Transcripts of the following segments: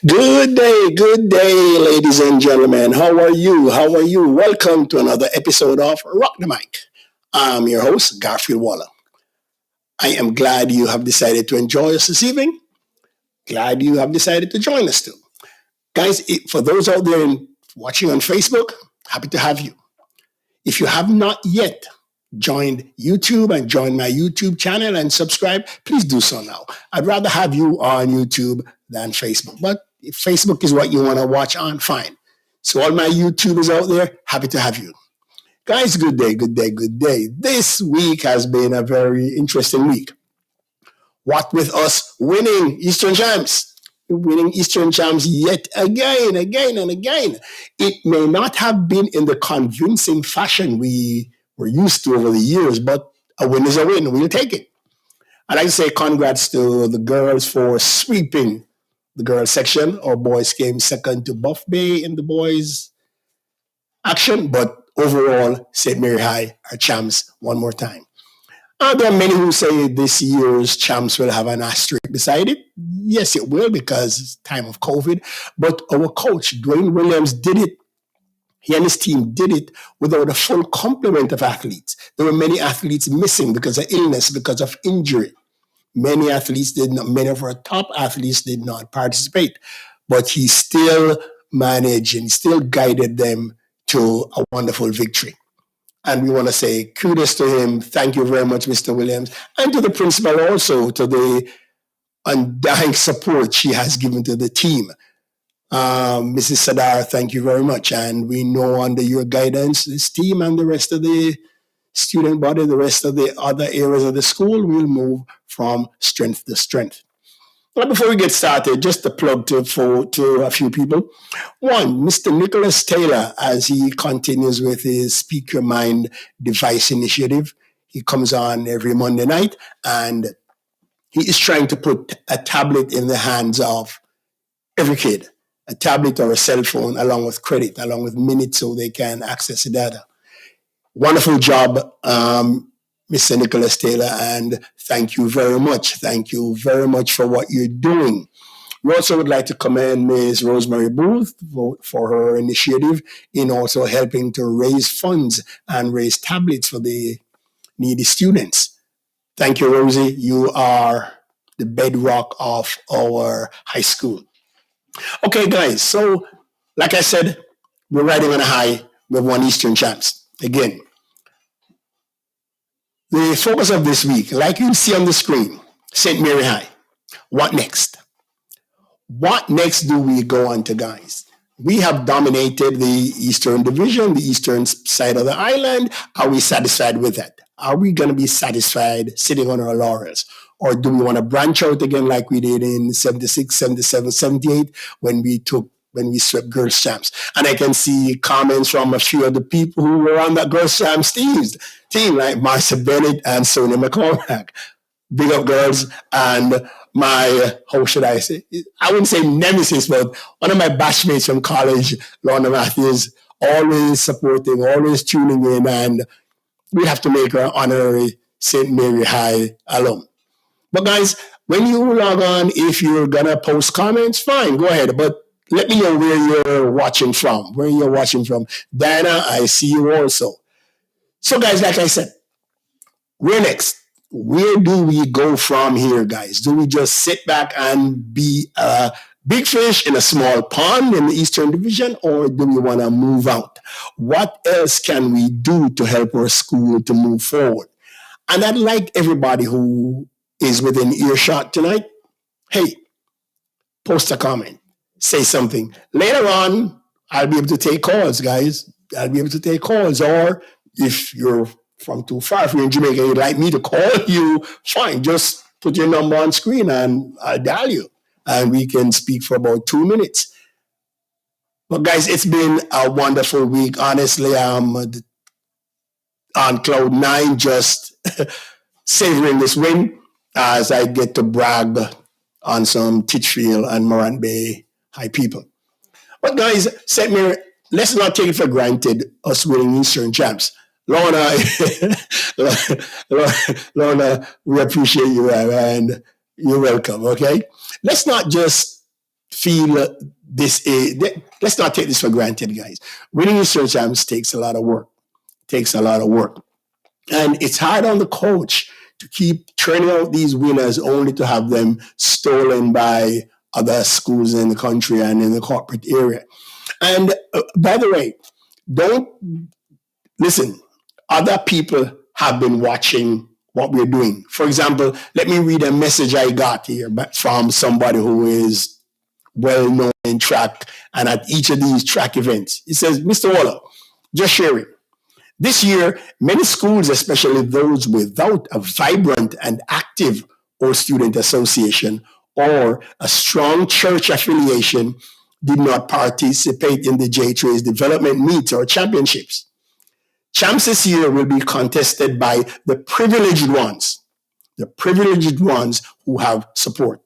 Good day, ladies and gentlemen. How are you? How are you? Welcome to another episode of Rock the Mic. I'm your host, Garfield Waller. I am glad you have decided to enjoy us this evening. Glad you have decided to join us too. Guys, for those out there watching on Facebook, happy to have you. If you have not yet joined YouTube and joined my YouTube channel and subscribe, please do so now. I'd rather have you on YouTube than Facebook. But if Facebook is what you want to watch on, fine. So all my YouTubers out there, happy to have you. Guys, good day, good day, good day. This week has been a very interesting week. What with us winning Eastern Champs? Winning Eastern Champs yet again, and again. It may not have been in the convincing fashion we were used to over the years, but a win is a win. We'll take it. I'd like to say congrats to the girls for sweeping the girls section. Our boys came second to Buff Bay in the boys action, but overall, St. Mary High are champs one more time. There are many who say this year's champs will have an asterisk beside it. Yes, it will because it's time of COVID. But our coach, Dwayne Williams, did it. He and his team did it without a full complement of athletes. There were many athletes missing because of illness, because of injury. Many athletes did not, many of our top athletes did not participate. But he still managed and still guided them to a wonderful victory. And we want to say kudos to him. Thank you very much, Mr. Williams. And to the principal also, to the undying support she has given to the team. Mrs. Sadar, thank you very much. And we know under your guidance, this team and the rest of the student body, the rest of the other areas of the school will move from strength to strength. But before we get started, just a plug to a few people. One, Mr. Nicholas Taylor, as he continues with his Speak Your Mind device initiative. He comes on every Monday night, and he is trying to put a tablet in the hands of every kid, a tablet or a cell phone, along with credit, along with minutes so they can access the data. Wonderful job, Mr. Nicholas Taylor, and thank you very much. Thank you very much for what you're doing. We also would like to commend Ms. Rosemary Booth for her initiative in also helping to raise funds and raise tablets for the needy students. Thank you, Rosie. You are the bedrock of our high school. Okay, guys, so like I said, we're riding on a high. We've won Eastern Champs again. The focus of this week, like you see on the screen, St. Mary High. What next? What next do we go on to, guys? We have dominated the Eastern Division, the eastern side of the island. Are we satisfied with that? Are we going to be satisfied sitting on our laurels? Or do we want to branch out again like we did in 76, 77, 78 when we swept Girls Champs? And I can see comments from a few of the people who were on that Girls Champs team like Marcia Bennett and Sonia McCormack. Big up, girls. And my, how should I say? I wouldn't say nemesis, but one of my batchmates from college, Lorna Matthews, always supporting, always tuning in. And we have to make her honorary St. Mary High alum. But guys, when you log on, if you're going to post comments, fine, go ahead. But let me know where you're watching from, Diana, I see you also. So guys, like I said, we're next. Where do we go from here, guys? Do we just sit back and be a big fish in a small pond in the Eastern Division, or do we want to move out? What else can we do to help our school to move forward? And I'd like everybody who is within earshot tonight, hey, post a comment, say something. Later on, I'll be able to take calls, guys. I'll be able to take calls. Or if you're from too far, if you're in Jamaica, you'd like me to call you, fine. Just put your number on screen and I'll dial you. And we can speak for about 2 minutes. But guys, it's been a wonderful week. Honestly, I'm on cloud 9, just savoring this win as I get to brag on some Titchfield and Morant Bay high people. But guys, St. Mary, let's not take it for granted us winning Eastern Champs. Lorna, we appreciate you and you're welcome, okay? Let's not just feel this is, let's not take this for granted, guys. Winning research champs takes a lot of work. Takes a lot of work. And it's hard on the coach to keep turning out these winners only to have them stolen by other schools in the country and in the corporate area. And by the way, don't listen, other people have been watching what we're doing. For example, let me read a message I got here from somebody who is well known in track and at each of these track events. It says, Mr. Waller, just sharing. This year, many schools, especially those without a vibrant and active All Student Association or a strong church affiliation, did not participate in the J-Trace development meets or championships. Champs this year will be contested by the privileged ones who have support.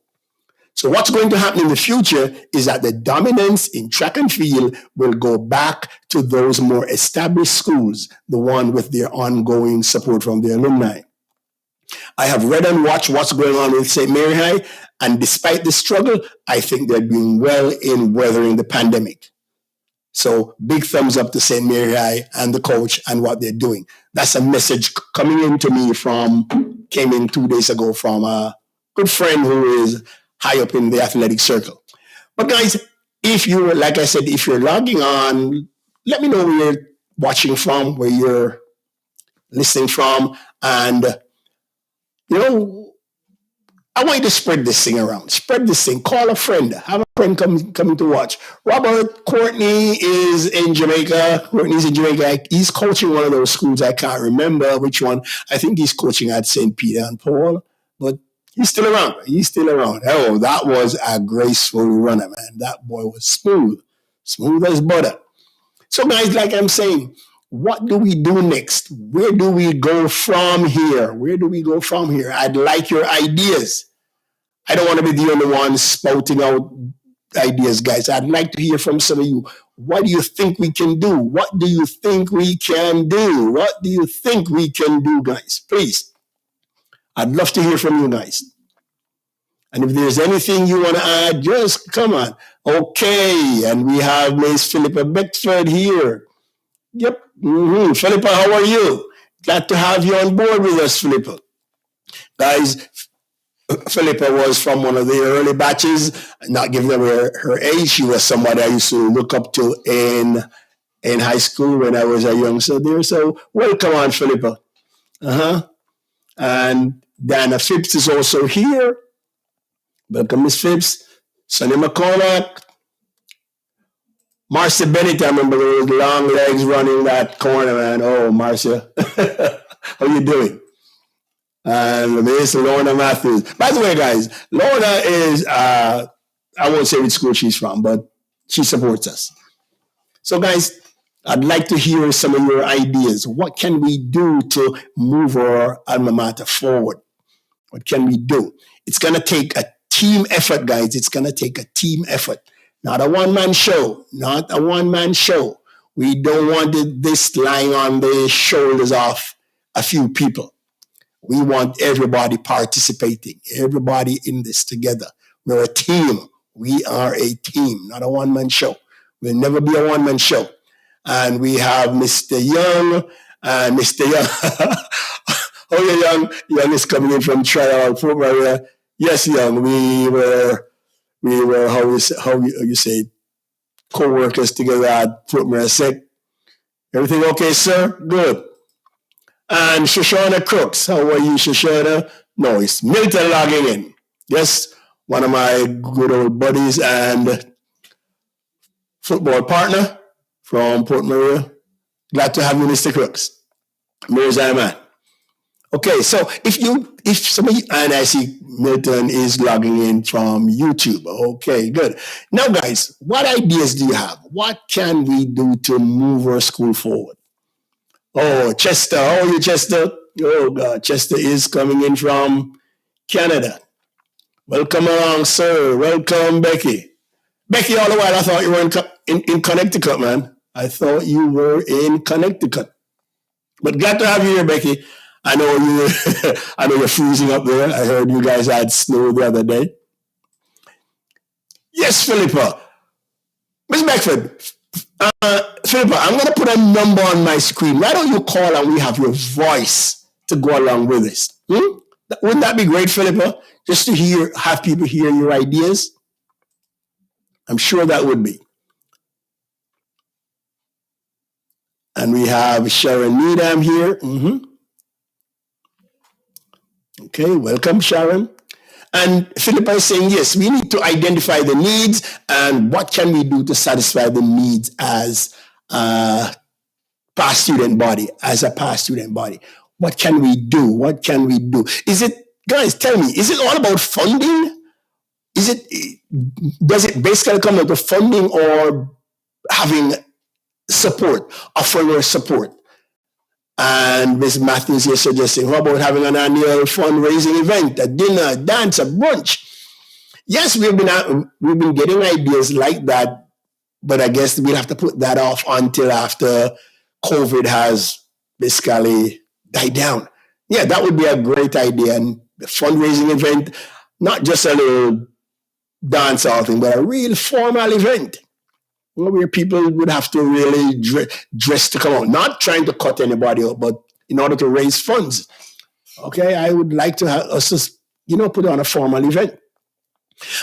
So what's going to happen in the future is that the dominance in track and field will go back to those more established schools, the one with their ongoing support from the alumni. I have read and watched what's going on with St. Mary High, and despite the struggle, I think they're doing well in weathering the pandemic. So big thumbs up to St. Mary High and the coach and what they're doing. That's a message coming in to me came in 2 days ago from a good friend who is high up in the athletic circle. But guys, if you're logging on, let me know where you're watching from, where you're listening from. And, I want you to spread this thing around. Spread this thing. Call a friend. Have a friend come to watch. Courtney is in Jamaica. Courtney's in Jamaica. He's coaching one of those schools. I can't remember which one. I think he's coaching at St. Peter and Paul. But he's still around. Oh, that was a graceful runner, man. That boy was smooth as butter. So guys, like I'm saying, what do we do next? Where do we go from here? I'd like your ideas. I don't want to be the only one spouting out ideas, guys. I'd like to hear from some of you. What do you think we can do? What do you think we can do? Guys? Please. I'd love to hear from you guys. And if there's anything you want to add, just come on. Okay. And we have Miss Philippa Beckford here. Yep. Mm-hmm. Philippa, how are you? Glad to have you on board with us, Philippa. Guys, Philippa was from one of the early batches, not giving them her age. She was somebody I used to look up to in high school when I was a youngster there. So welcome on, Philippa. And Dana Phipps is also here. Welcome, Miss Phipps. Sonny McCormack. Marcia Bennett, I remember those long legs running that corner, man. Oh, Marcia. How you doing? And Miss Lorna Matthews. By the way, guys, Lorna is, I won't say which school she's from, but she supports us. So, guys, I'd like to hear some of your ideas. What can we do to move our alma mater forward? What can we do? It's going to take a team effort, guys. It's going to take a team effort. Not a one-man show. We don't want this lying on the shoulders of a few people. We want everybody participating, everybody in this together. We're a team. We are a team, not a one-man show. We'll never be a one-man show. And we have Mr. Young and Mr. Young. Oh, yeah, Young. Young is coming in from Trial, Fort Maria. Yes, Young. We were how you say co-workers together at Fort Maria Sec. Everything okay, sir? Good. And Shoshana Crooks. How are you, Shoshana? No, it's Milton logging in. Yes, one of my good old buddies and football partner from Port Maria. Glad to have you, Mr. Crooks. Mirza man. Okay, so if somebody, and I see Milton is logging in from YouTube. Okay, good. Now, guys, what ideas do you have? What can we do to move our school forward? Oh, Chester. How are you, Chester? Oh, God. Chester is coming in from Canada. Welcome along, sir. Welcome, Becky. Becky, all the while, I thought you were in Connecticut, man. I thought you were in Connecticut. But glad to have you here, Becky. I know you're freezing up there. I heard you guys had snow the other day. Yes, Philippa. Miss Beckford, Philippa, I'm going to put a number on my screen. Why don't you call and we have your voice to go along with this? Wouldn't that be great, Philippa? Just to have people hear your ideas? I'm sure that would be. And we have Sharon Needham here. Okay, welcome, Sharon. And Philippa is saying, yes, we need to identify the needs and what can we do to satisfy the needs as a past student body, What can we do? What can we do? Is it, guys, tell me, is it all about funding? Does it basically come down to funding or having support, offering support? And Ms. Matthews here suggesting, how about having an annual fundraising event, a dinner, a dance, a brunch? Yes, we've been getting ideas like that, but I guess we'll have to put that off until after COVID has basically died down. Yeah, that would be a great idea. And the fundraising event, not just a little dance hall thing, but a real formal event where people would have to really dress to come out, not trying to cut anybody out, but in order to raise funds. Okay, I would like to have us just, put on a formal event.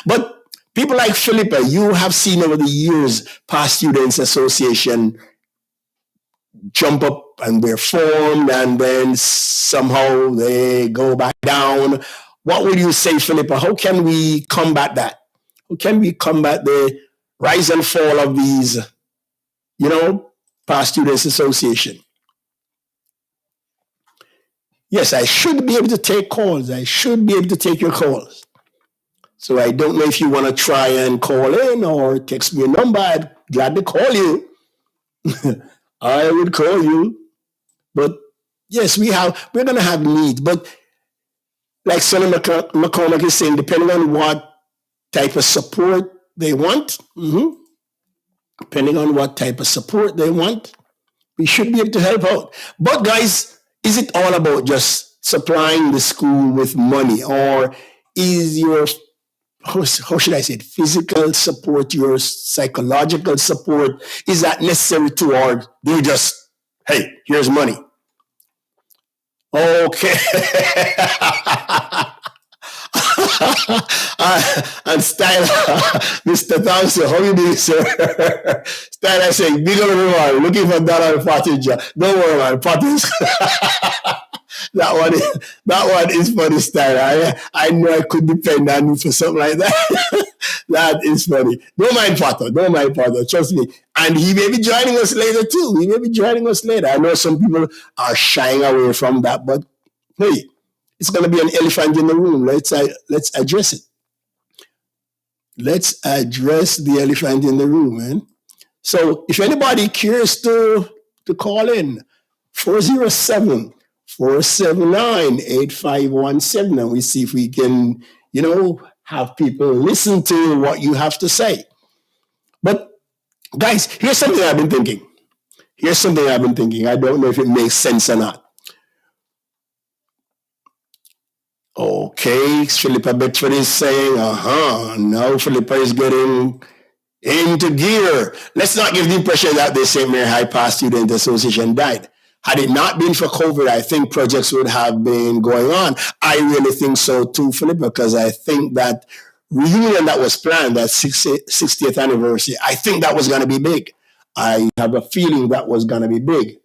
But people like Philippa, you have seen over the years past students association jump up and they're formed and then somehow they go back down. What would you say, Philippa? How can we combat that? How can we combat the rise and fall of these, past students association? Yes, I should be able to take calls. I should be able to take your calls. So I don't know if you want to try and call in or text me a number. I'd glad to call you. I would call you. But yes, we're going to have needs. But like Sonny McCormack is saying, depending on what type of support they want, depending on what type of support they want, we should be able to help out. But guys, is it all about just supplying the school with money, or is your, how should I say it, physical support, your psychological support, is that necessary toward, they just, hey, here's money? Okay. And Style, Mr. Thompson, how you doing, sir? Style, I say, big up everyone, looking for dollar pottage. Don't worry, man, pottage. that one is funny, Style. I know I could depend on you for something like that. That is funny. Don't mind Potter, trust me. And he may be joining us later too. I know some people are shying away from that, but hey, it's going to be an elephant in the room. Let's address it. Let's address the elephant in the room, man. So if anybody curious to call in, 407-479-8517, and we see if we can, have people listen to what you have to say. But guys, here's something I've been thinking. I don't know if it makes sense or not. Okay, Philippa Bedford is saying, now Philippa is getting into gear. Let's not give the impression that the St. Mary High Past Student Association died. Had it not been for COVID, I think projects would have been going on. I really think so too, Philippa, because I think that reunion that was planned, that 60th anniversary, I think that was going to be big. I have a feeling that was going to be big.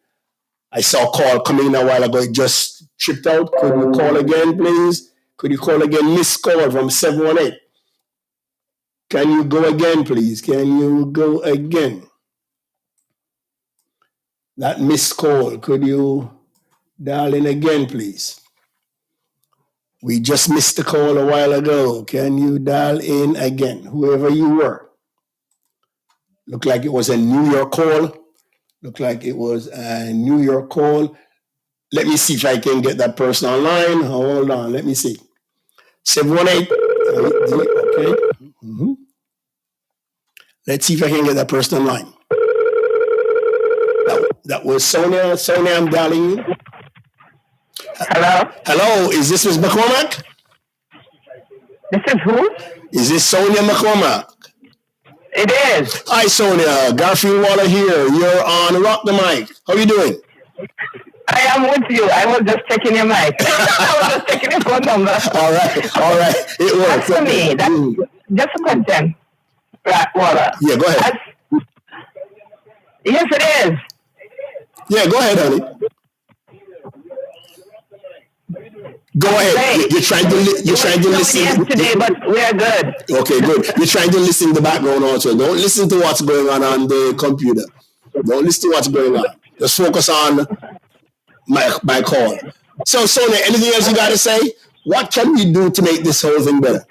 I saw a call coming in a while ago. It just tripped out. Could you call again, please? Could you call again? Missed call from 718. Can you go again, please? Can you go again? That missed call. Could you dial in again, please? We just missed the call a while ago. Can you dial in again? Whoever you were. Looked like it was a New York call. Let me see if I can get that person online. Hold on. Let me see. 718. Okay. Let's see if I can get that person online. That was Sonia. Sonia, I'm dialing you. Hello. Is this Ms. McCormack? This is who? Is this Sonia McCormack? It is. Hi, Sonia. Garfield Waller here. You're on Rock the Mic. How you doing? I am with you. I was just checking your mic. I was just checking your phone number. All right. It works. That's for me. That's just a question. Right, Waller. Yeah, go ahead. Yes, it is. Yeah, go ahead, honey. Go ahead. You're trying to listen. Yesterday, but we are good. Okay, good. You're trying to listen in the background also. Don't listen to what's going on the computer. Don't listen to what's going on. Just focus on my call. So, Sonia, anything else you got to say? What can we do to make this whole thing better?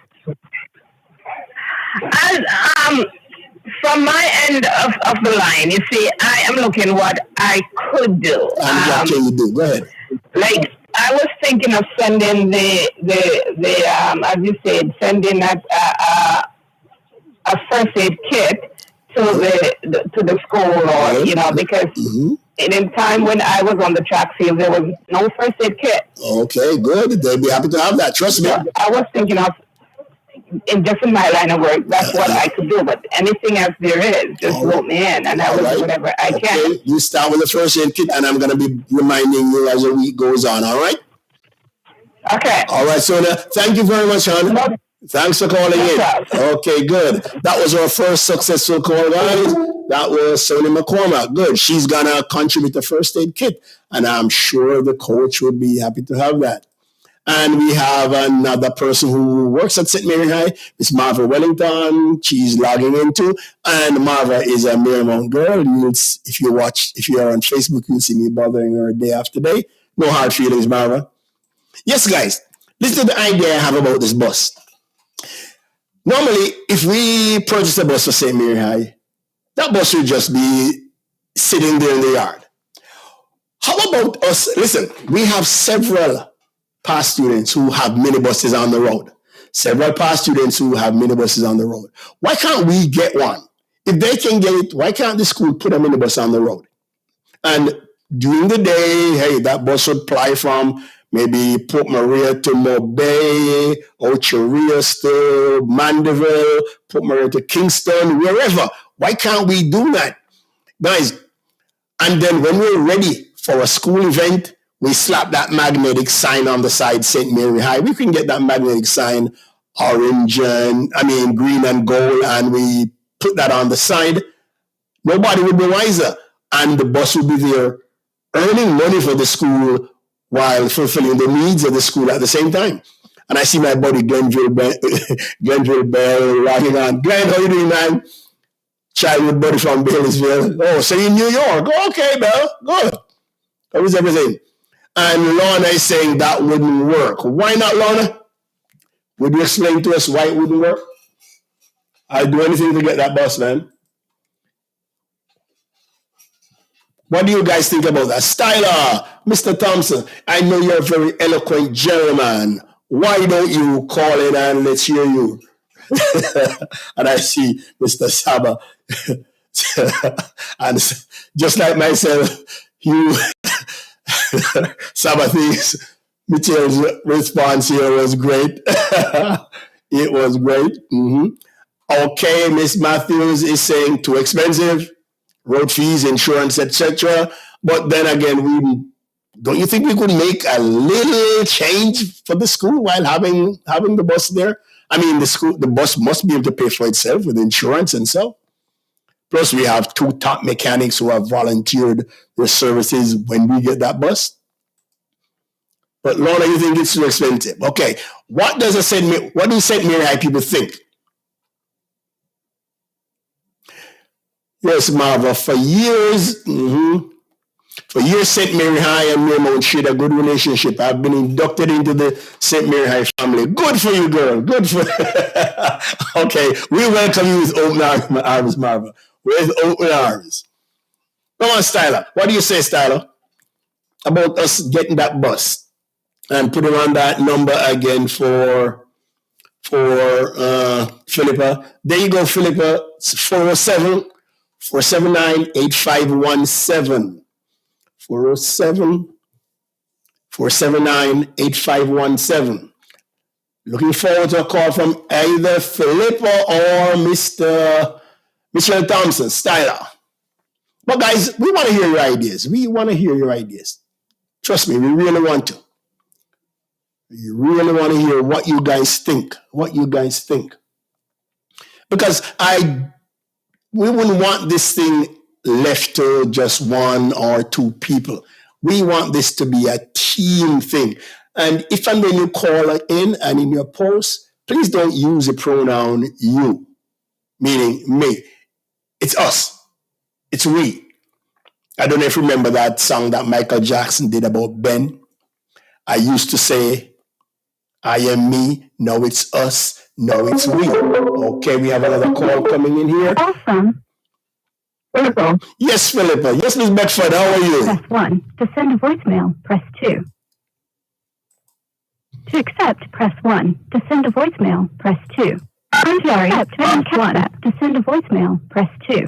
From my end of the line, you see, I am looking what I could do. What can you do? Go ahead. Like, I was thinking of sending the as you said, sending a first aid kit to the school, or because in a time when I was on the track field, there was no first aid kit. Okay, good. They'd be happy to have that. Trust me. I was thinking of in my line of work, that's what I could do. But anything else there is, just rope me in, and I will do whatever I can. You start with the first aid kit, and I'm going to be reminding you as the week goes on. All right. Okay. All right, Sonia. Thank you very much, hon. Thanks for calling in. Okay, good. That was our first successful call, guys. That was Sonia McCormack. Good. She's going to contribute a first aid kit, and I'm sure the coach would be happy to have that. And we have another person who works at St. Mary High, Miss Marva Wellington. She's logging into, and Marva is a Marymount girl. If you are on Facebook, you'll see me bothering her day after day. No hard feelings, Marva. Yes, guys, listen to the idea I have about this bus. Normally, if we purchase a bus for St. Mary High, that bus should just be sitting there in the yard. How about us? Listen, we have several past students who have minibuses on the road. Why can't we get one? If they can get it, why can't the school put a minibus on the road? And during the day, hey, that bus would ply from maybe Port Maria to Mobay, Ocheria to Mandeville, Port Maria to Kingston, wherever. Why can't we do that? Guys, and then when we're ready for a school event, we slap that magnetic sign on the side, St. Mary High. We can get that magnetic sign green and gold, and we put that on the side. Nobody would be wiser. And the bus will be there earning money for the school while fulfilling the needs of the school at the same time. And I see my buddy Glenville Bell rocking on. Glenn, how you doing, man? Childhood buddy from Bailey'sville. Oh, so in New York. Oh, okay, Bell. Good. How is everything? And Lorna is saying that wouldn't work. Why not, Lorna? Would you explain to us why it wouldn't work? I'd do anything to get that bus, man. What do you guys think about that? Styler, Mr. Thompson, I know you're a very eloquent gentleman. Why don't you call in and let's hear you? And I see Mr. Saba. And just like myself, you... Saba thinks Mitchell's response here was great. It was great. Mm-hmm. Okay, Miss Matthews is saying too expensive, road fees, insurance, etc. But then again, don't you think we could make a little change for the school while having the bus there? I mean, the bus must be able to pay for itself with insurance and so. Plus, we have 2 top mechanics who have volunteered their services when we get that bus. But Lorna, you think it's too expensive? Okay, what do St. Mary High people think? Yes, Marva. For years, St. Mary High and Marymount shared a good relationship. I've been inducted into the St. Mary High family. Good for you, girl. Good for. Okay, we welcome you with open arms, Marva. With open arms. Come on, Styler. What do you say, Styler, about us getting that bus and putting on that number again for Philippa? There you go, Philippa. It's 407-479-8517. 407-479-8517. Looking forward to a call from either Philippa or Mr. Michelle Thompson, Styler. But guys, we want to hear your ideas. We want to hear your ideas. Trust me, we really want to. We really want to hear what you guys think. What you guys think. Because we wouldn't want this thing left to just one or two people. We want this to be a team thing. And if and when you call in and in your post, please don't use the pronoun you, meaning me. It's us. It's we. I don't know if you remember that song that Michael Jackson did about Ben. I used to say, I am me. No, it's us. No, it's we. Okay, we have another call coming in here. Awesome. Philippa. Yes, Philippa. Yes, Miss Bedford, how are you? Press 1. To send a voicemail, press 2. To accept, press 1. To send a voicemail, press 2. I'm sorry, press 1. To send a voicemail, press 2.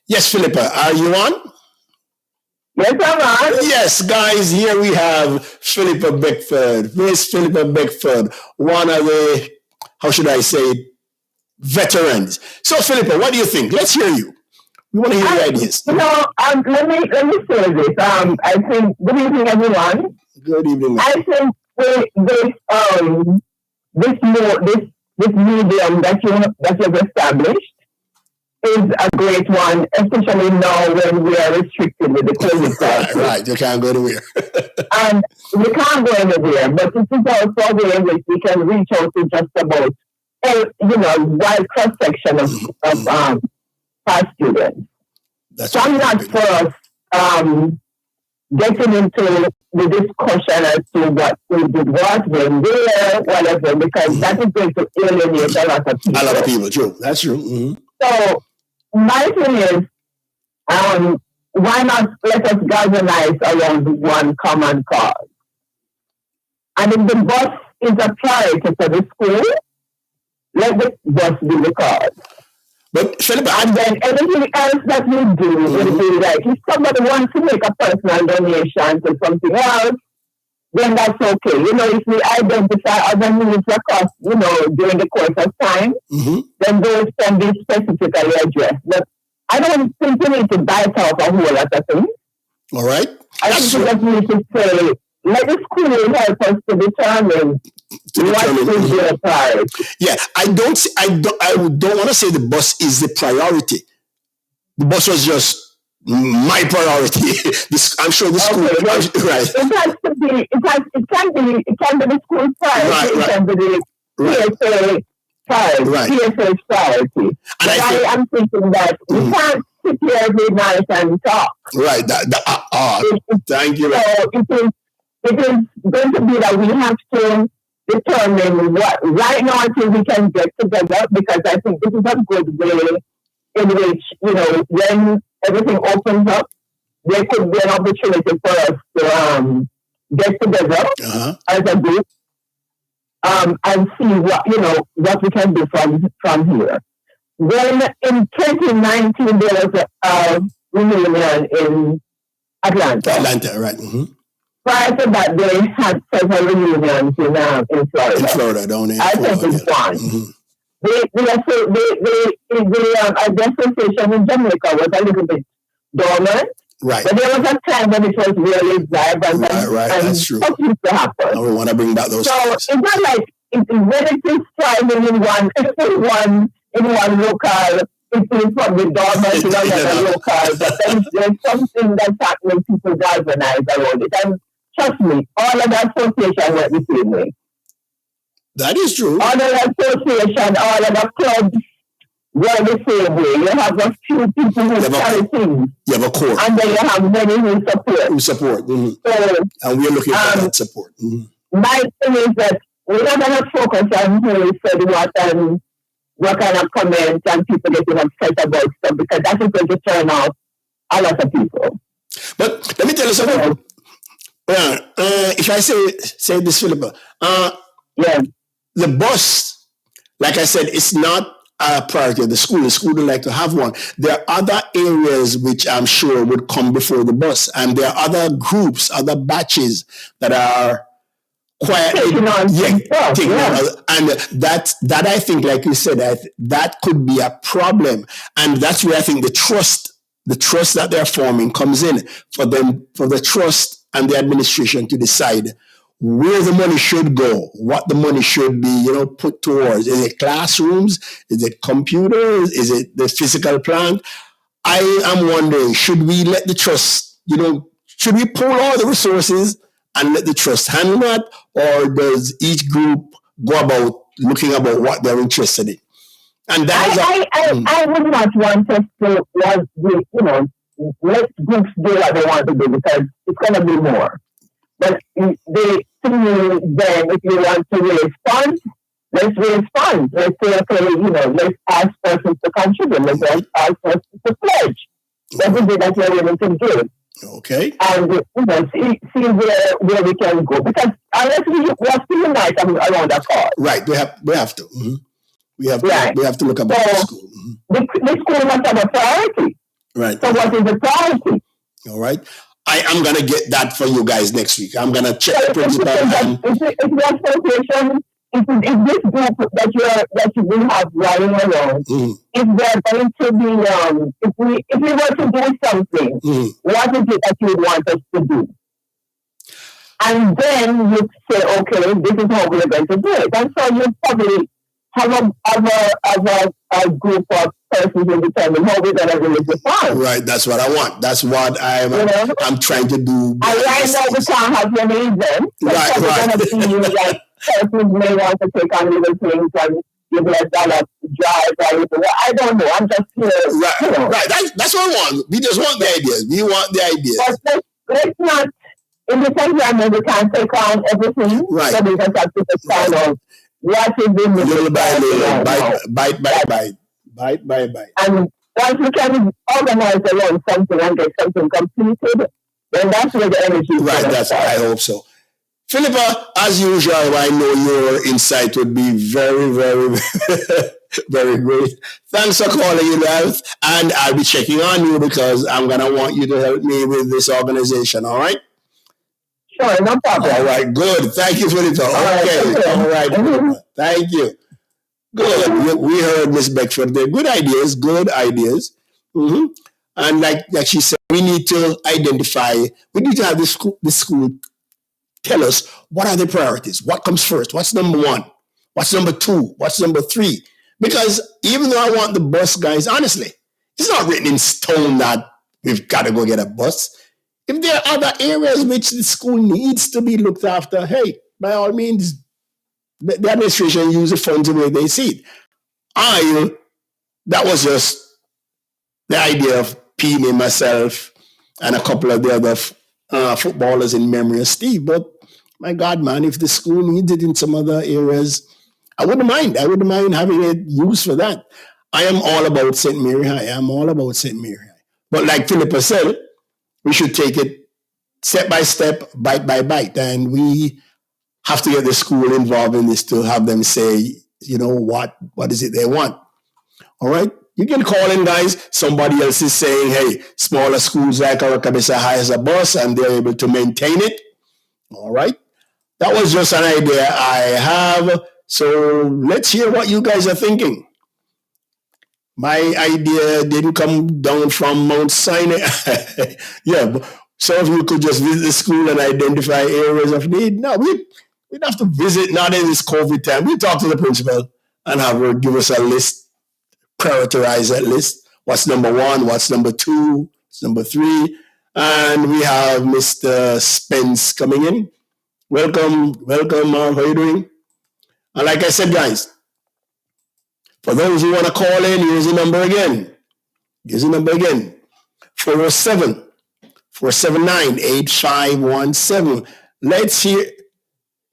Yes, Philippa, are you on? Yes, I'm on. Yes, guys, here we have Philippa Beckford. Miss Philippa Beckford, one of the, how should I say, veterans. So, Philippa, what do you think? Let's hear you. We want to hear your ideas. Let me say this. I think, good evening, everyone. Good evening. I think this medium that you've established is a great one, especially now when we are restricted with the COVID crisis. Right, you can't go anywhere. And we can't go anywhere, but this is also a way in which we can reach out to just about a wide cross section of past students. So I'm not for us getting into the discussion as to what we did, when, where, whatever, because that is going to alienate a lot of people. A lot of people, true. That's true. Mm-hmm. So my thing is, why not let us galvanize around one common cause? And if the bus is a priority for the school, let the bus be the cause. But Philippa, and then everything else that we do will be like, if somebody wants to make a personal donation to something else, then that's okay. If we identify other needs across, during the course of time, then those can be specifically addressed. But I don't think we need to bite off a whole lot of things. All right. I think we just need to say, let the school help us to determine what is their priority. Yeah, I don't want to say the bus is the priority. The bus was just my priority. I'm sure the school, right? It has to be. It can be the school priority. It can be the PSA priority. Right. PSA priority. And I am thinking that we can't sit here every night and talk. Right. Thank you. So it is going to be that we have to determine what right now until we can get together, because I think this is a good way in which, when everything opens up, there could be an opportunity for us to get together as a group and see what we can do from here. When in 2019 there was a reunion in Atlanta. Atlanta, right. Mm-hmm. Prior to that, they had several reunions in Florida. In Florida, don't they? I think it's one. Mm-hmm. The association in Jamaica was a little bit dormant. Right. But there was a time when it was really vibrant and that's true. What used to happen. I want to bring back those. So it's not like when it is thriving in one local, it is probably dormant in another local, but there's something that's happening, people galvanize around it. And trust me, all of the association work the same way. That is true. All of the association, all of the clubs work the same way. You have a few people who carry things. You have a core. And then you have many who support. Mm-hmm. So, and we're looking for that support. Mm-hmm. My thing is that we're not going to focus on who said what kind of comments and people getting upset about stuff, because that is going to turn off a lot of people. But let me tell you something. If I say this, Philippa, the bus, like I said, it's not a priority of the school. The school would like to have one. There are other areas which I'm sure would come before the bus, and there are other groups, other batches that are quietly taking on some stuff. taking on Yeah. and that I think, like you said, that could be a problem, and that's where I think the trust that they're forming comes in, for the trust and the administration to decide where the money should go, what the money should be, put towards. Is it classrooms? Is it computers? Is it the physical plant? I am wondering, should we let the trust, should we pull all the resources and let the trust handle that, or does each group go about looking about what they're interested in? And that is I would not want us to let groups do what they want to do because it's going to be more. But to me, then, if you want to raise funds, let's raise funds. Let's say, okay, let's ask persons to contribute. Let's ask persons to pledge. What is it that you're willing to give? Okay. And, see where we can go. Because unless we have to unite around a cause. Right. We have to. Mm-hmm. We have to look about the school. Mm-hmm. The school must have a priority. Right. So what is the priority? All right. I am going to get that for you guys next week. I'm going to check the principal. If this group that you will have running around, if they're going to be, if we were to do something, what is it that you want us to do? And then you say, okay, this is how we're going to do it. And so you probably have a group of persons who determine how we're going to release the funds. Right, that's what I want. That's what I'm trying to do. And right now we can't have any events. Right. Going to be like persons may want to take on little things and give us dollar drive or anything. I don't know. I'm just here. Right. Right. That's what I want. We just want the ideas. We want the ideas. But let's not, in the same time, we can't take on everything. Right. So we just have to find out what is in the little by little, bite by bite. And once we can organize around something and get something completed, then that's where the energy is. Right, I hope so. Philippa, as usual, I know your insight would be very, very, very great. Thanks for calling in, Ralph. And I'll be checking on you because I'm going to want you to help me with this organization, all right? Sure, no problem. All right, good. Thank you, Philippa. Okay, all right. Mm-hmm. Thank you. Good. We heard Miss Beckford there. Good ideas. Mm-hmm. And like she said, we need to identify, we need to have this school tell us what are the priorities, what comes first, what's number one, what's number two, what's number three. Because even though I want the bus, guys, honestly, it's not written in stone that we've got to go get a bus. If there are other areas which the school needs to be looked after, hey, by all means, the administration use the funds the way they see it. That was just the idea of peeing myself and a couple of the other footballers in memory of Steve. But my God, man, if the school needs it in some other areas, I wouldn't mind. I wouldn't mind having it used for that. I am all about St. Mary High. But like Philippa said, we should take it step by step, bite by bite. And we have to get the school involved in this to have them say, what is it they want? All right? You can call in, guys. Somebody else is saying, hey, smaller schools like Arakabisa hires a bus and they're able to maintain it. All right? That was just an idea I have. So let's hear what you guys are thinking. My idea didn't come down from Mount Sinai. Yeah, but some of you could just visit the school and identify areas of need. No, we'd have to visit, not in this COVID time. We talk to the principal and have her give us a list, prioritize that list. What's number one? What's number two? What's number three? And we have Mr. Spence coming in. Welcome, Mark. How are you doing? And like I said, guys, for those who want to call in, here's the number again. 479-8517. Let's hear.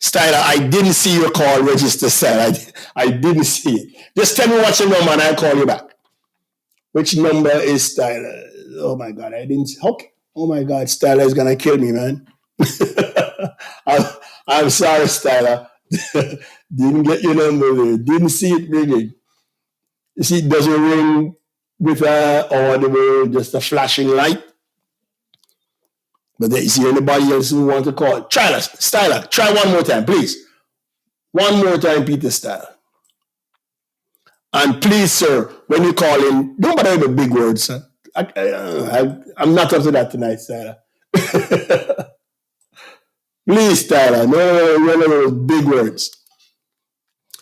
Styler, I didn't see your call register, sir. I didn't see it. Just tell me what's your number and I'll call you back. Which number is Styler? Oh my God, I didn't. Okay. Oh my God, Styler is going to kill me, man. I'm sorry, Styler. Didn't get your number there. Didn't see it ringing. You see, it doesn't ring with audible, just a flashing light. But is there anybody else who want to call? Try that, Styler. Try one more time, please. One more time, Peter Styler. And please, sir, when you call in, don't bother with the big words, sir. I'm not up to that tonight, Styler. Please, Styler, no those big words.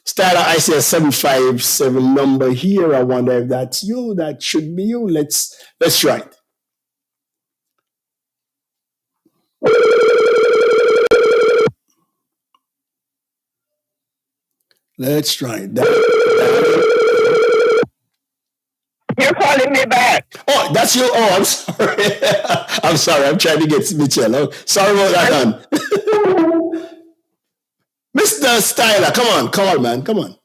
Styler, I see a 757 number here. I wonder if that's you. That should be you. Let's try it. Let's try it. You're calling me back. Oh, that's you. Oh, I'm sorry. I'm sorry. I'm trying to get Mitchell. Oh, sorry about that, man. Mr. Styler, come on. Call, man. Come on.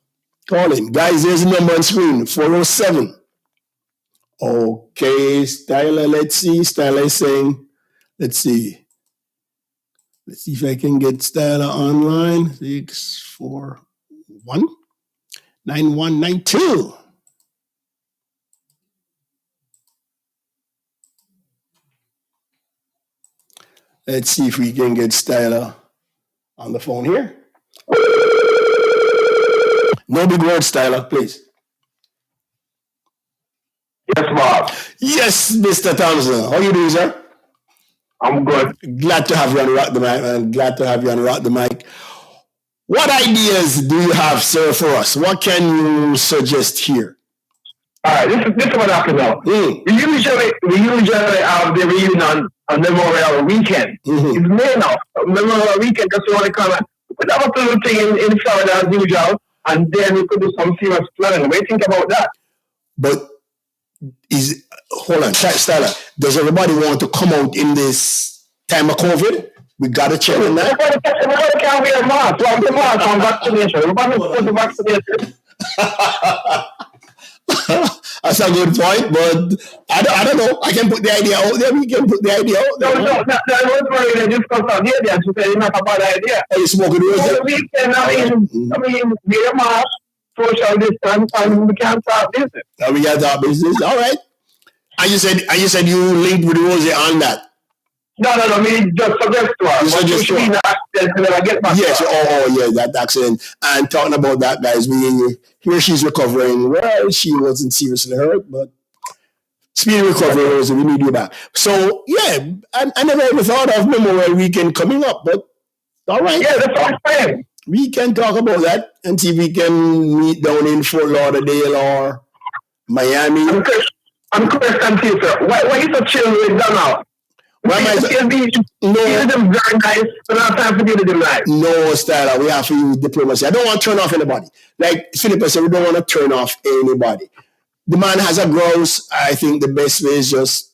Call in. Guys, there's a number on screen. 407. Okay, Styler, let's see. Styler is saying, let's see. Let's see if I can get Styler online. 641 9192. Let's see if we can get Styler on the phone here. No big words, Styler, please. Yes, Bob. Yes, Mr. Thompson. How you doing, sir? I'm good. Glad to have you on Rock the Mic, man. Glad to have you on Rock the Mic. What ideas do you have, sir, for us? What can you suggest here? All right, this is what I can know. We usually have the reunion on Memorial Weekend. It's May now. Memorial Weekend, just want to come and put up a little thing in Florida as usual, and then we could do some serious planning. What do you think about that? But hold on, Styler, does everybody want to come out in this time of COVID? We got to check on that. Everybody can't wear a mask. Well, the mask on vaccination. Everybody put the vaccination. That's a good point, but I don't know. I can put the idea out there. We can put the idea out there. No, that was very discussed on here. She said it's not a bad idea. Are you smoking the So we can, I mean, wear a mask, social distance, and we can't start business. And we can't start business. All right. And you said you linked with Rosie on that. No, I mean, just suggest to her. Suggest to her. Yes, that accident. And talking about that, guys, here she's recovering. Well, she wasn't seriously hurt, but speedy recovery, Rosie, we need you back. So, yeah, I never ever thought of Memorial Weekend coming up, but all right. Yeah, that's what I'm saying. We can talk about that and see if we can meet down in Fort Lauderdale or Miami. I'm Christian Peter. Why you so chill with Donald? Why am I them very nice, but not time for you to do nice. No, Styler, we have to use diplomacy. I don't want to turn off anybody. Like Philip said, we don't want to turn off anybody. The man has a grouse. I think the best way is just,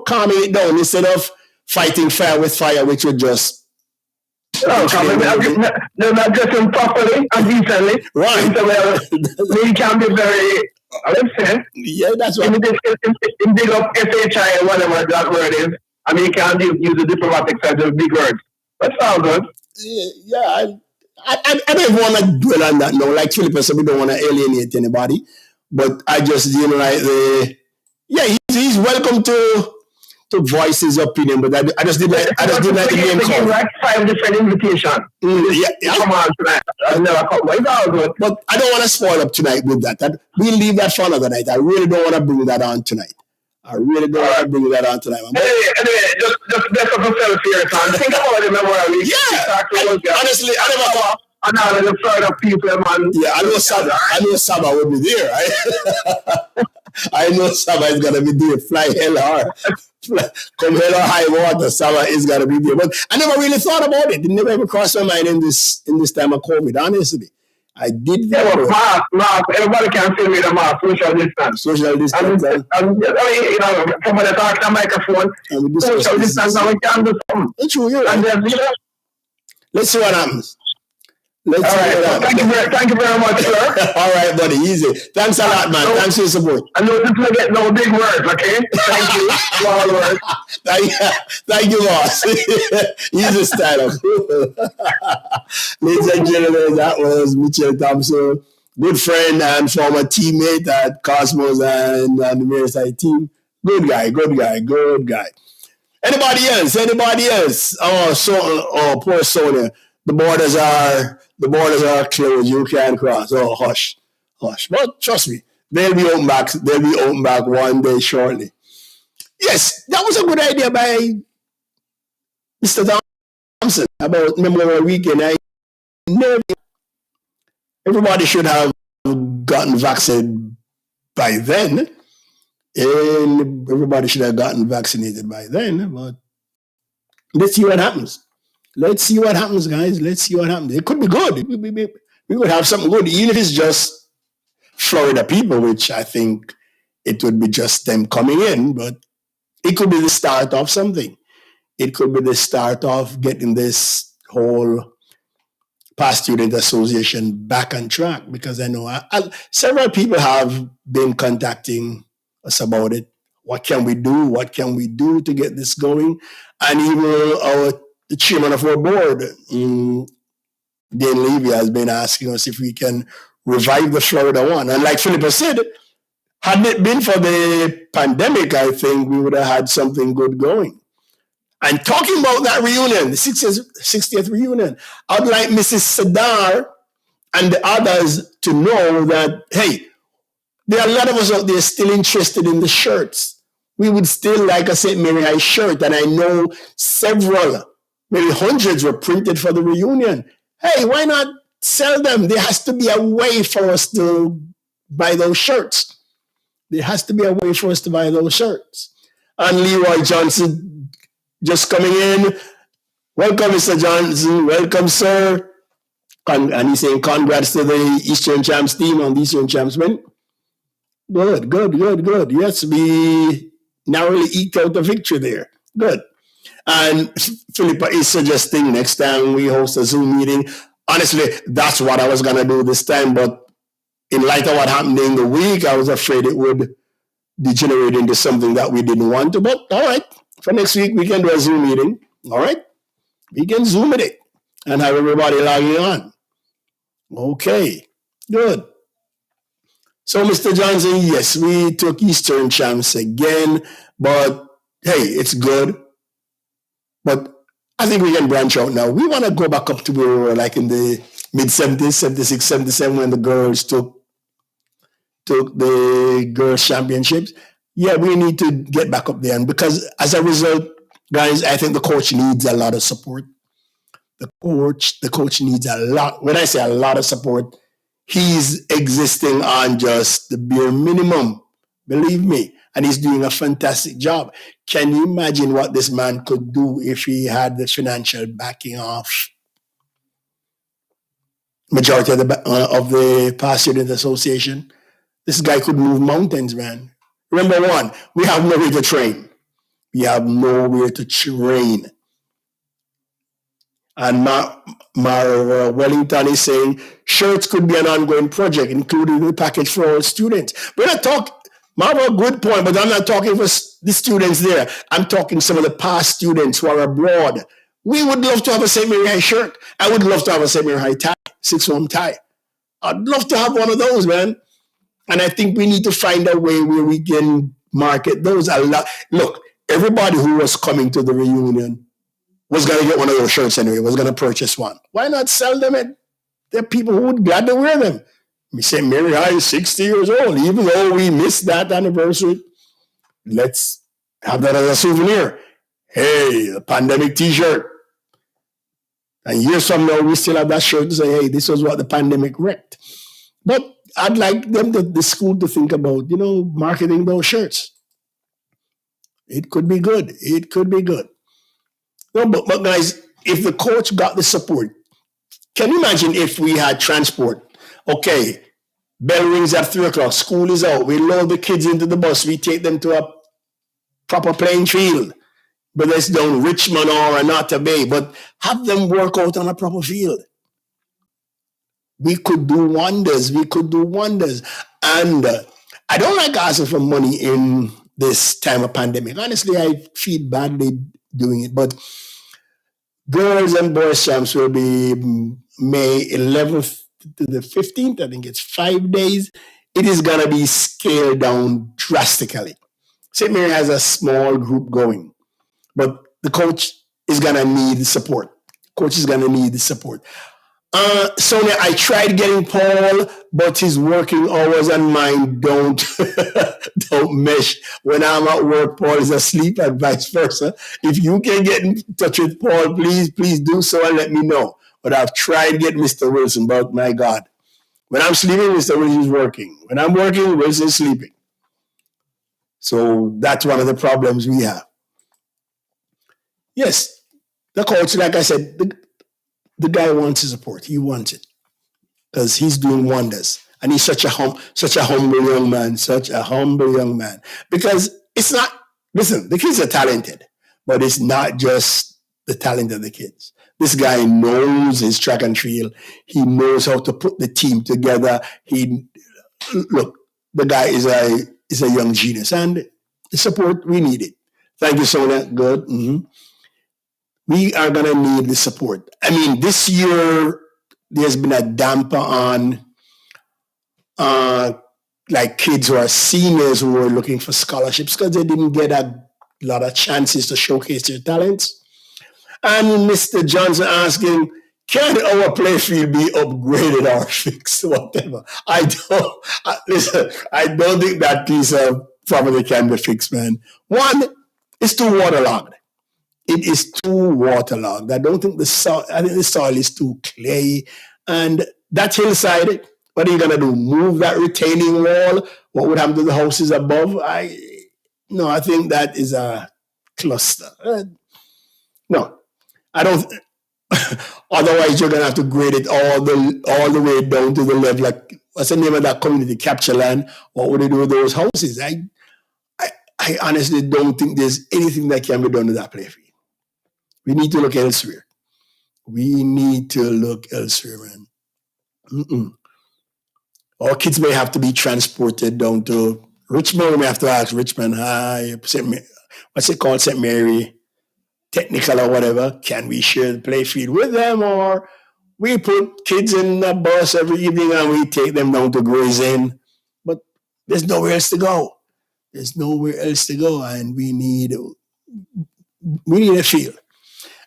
calming it down instead of fighting fire with fire, which would just... They're not dressing properly and decently. Right. We can be very... Yeah, that's right. In big up SHI or whatever that word is, I mean, you can't use the diplomatic side of big words. That's all good. Yeah, I don't want to dwell on that now. Like Philip said, we don't want to alienate anybody. But I just didn't like he's welcome to voice his opinion, but I just didn't like the name call. Like 5 different invitations. Come on tonight. I've never come. It's all good. But I don't want to spoil up tonight with that. We'll leave that for another night. I really don't want to bring that on tonight. Anyway, just best of yourself here, son. Think about it, Memorial Week. Yeah. Honestly, I never thought. I know the Florida people, man. Yeah, I know Saba will be there, right? I know Saba is gonna be there. Fly hell or come hell or high water, Saba is gonna be there. But I never really thought about it. It never ever crossed my mind in this time of COVID, honestly. I did that. Mask. Everybody can see me the mask. Social distance. Somebody talk to microphone. Social distance, and we can do something. It's true, you're right. Let's see what happens. Thank you very much, sir. All right, buddy. Easy. Thanks a lot, man. Thanks for your support. I know this will get no big words, okay? Thank you. Small words. Thank you, boss. Easy style. Ladies and gentlemen, that was Mitchell Thompson, good friend and former teammate at Cosmos and the Maryside team. Good guy. Anybody else? Anybody else? Oh, so poor Sonia. The borders are closed. You can't cross. Oh, hush, hush. But trust me, they'll be open back. They'll be open back one day shortly. Yes, that was a good idea by Mr. Thompson about Memorial Weekend. I never. Everybody should have gotten vaccinated by then, and everybody should have gotten vaccinated by then. But let's see what happens. Let's see what happens, guys. Let's see what happens. It could be good. We could have something good, even if it's just Florida people, which I think it would be just them coming in, but it could be the start of something. It could be the start of getting this whole past student association back on track, because I know several people have been contacting us about it. What can we do? What can we do to get this going? And even the chairman of our board, Dan Levy, has been asking us if we can revive the Florida one. And like Philippa said, hadn't it been for the pandemic, I think we would have had something good going. And talking about that reunion, the 60th reunion, I'd like Mrs. Sadar and the others to know that, hey, there are a lot of us out there still interested in the shirts. We would still like a St. Mary High shirt, and I know several, maybe hundreds, were printed for the reunion. Hey, why not sell them? There has to be a way for us to buy those shirts. There has to be a way for us to buy those shirts. And Leroy Johnson just coming in. Welcome, Mr. Johnson. Welcome, sir. And he's saying congrats to the Eastern Champs team on the Eastern Champs win. Good. Yes, we narrowly eked out a victory there. Good. And Philippa is suggesting next time we host a Zoom meeting. Honestly, that's what I was going to do this time. But in light of what happened in the week, I was afraid it would degenerate into something that we didn't want to. But all right, for next week, we can do a Zoom meeting. All right? We can Zoom it and have everybody logging on. Okay, good. So, Mr. Johnson, yes, we took Eastern Champs again, but hey, it's good. But I think we can branch out now. We want to go back up to where we were like in the mid-70s, 76, 77, when the girls took the girls' championships. Yeah, we need to get back up there. And because as a result, guys, I think the coach needs a lot of support. The coach needs a lot. When I say a lot of support, he's existing on just the bare minimum. Believe me. And he's doing a fantastic job. Can you imagine what this man could do if he had the financial backing of majority of the past student association? This guy could move mountains, man. Remember one, we have nowhere to train. We have nowhere to train. And Mar Wellington is saying shirts could be an ongoing project, including the package for all students. We're not talking, Marva, good point, but I'm not talking for the students there. I'm talking some of the past students who are abroad. We would love to have a St. Mary High shirt. I would love to have a St. Mary High tie, 6-form tie. I'd love to have one of those, man. And I think we need to find a way where we can market those a lot. Look, everybody who was coming to the reunion was going to get one of those shirts anyway, was going to purchase one. Why not sell them? And there are people who would gladly wear them. We say Mary High is 60 years old. Even though we missed that anniversary, let's have that as a souvenir. Hey, the pandemic t-shirt. And years from now, we still have that shirt to say, hey, this was what the pandemic wrecked. But I'd like them, the school, to think about, marketing those shirts. It could be good. It could be good. No, but guys, if the coach got the support, can you imagine if we had transport? Okay, bell rings at 3 o'clock, school is out, we load the kids into the bus, we take them to a proper playing field, whether it's down Richmond or Anata Bay, but have them work out on a proper field. We could do wonders. And I don't like asking for money in this time of pandemic. Honestly, I feel badly doing it, but girls and boys champs will be May 11th to the 15th. I think it's 5 days. It is going to be scaled down drastically. St. Mary has a small group going. but the coach is gonna need the support. Coach is gonna need the support. Sonia, I tried getting Paul, but his working hours and mine don't don't mesh. When I'm at work, Paul is asleep, and vice versa. If you can get in touch with Paul, please do so and let me know. But I've tried getting Mr. Wilson, but my God, when I'm sleeping, Mr. Wilson is working. When I'm working, Wilson is sleeping. So that's one of the problems we have. Yes, the coach, like I said, the guy wants his support. He wants it because he's doing wonders, and he's such a humble young man, such a humble young man. Because it's not. Listen, the kids are talented, but it's not just the talent of the kids. This guy knows his track and field. He knows how to put the team together. He look, the guy is a young genius, and the support we need it. Thank you, Sonia. Good. Mm-hmm. We are going to need the support. I mean, this year there's been a damper on like kids who are seniors who are looking for scholarships because they didn't get a lot of chances to showcase their talents. And Mr. Johnson asking, can our play field be upgraded or fixed, whatever? Listen, I don't think that piece of property can be fixed, man. One, it's too waterlogged. It is too waterlogged. I don't think the soil, I think the soil is too clay. And that hillside, what are you gonna do? Move that retaining wall? What would happen to the houses above? I think that is a cluster. No, I don't. Otherwise, you're gonna have to grade it all the way down to the level. Like, what's the name of that community? Capture land. What would they do with those houses? I honestly don't think there's anything that can be done to that playfield. We need to look elsewhere. We need to look elsewhere, man. Mm-mm. Our kids may have to be transported down to Richmond. We may have to ask Richmond, hi, what's it called, St. Mary, technical or whatever. Can we share the play field with them? Or we put kids in a bus every evening and we take them down to Gray's Inn. But there's nowhere else to go. There's nowhere else to go. And we need a field.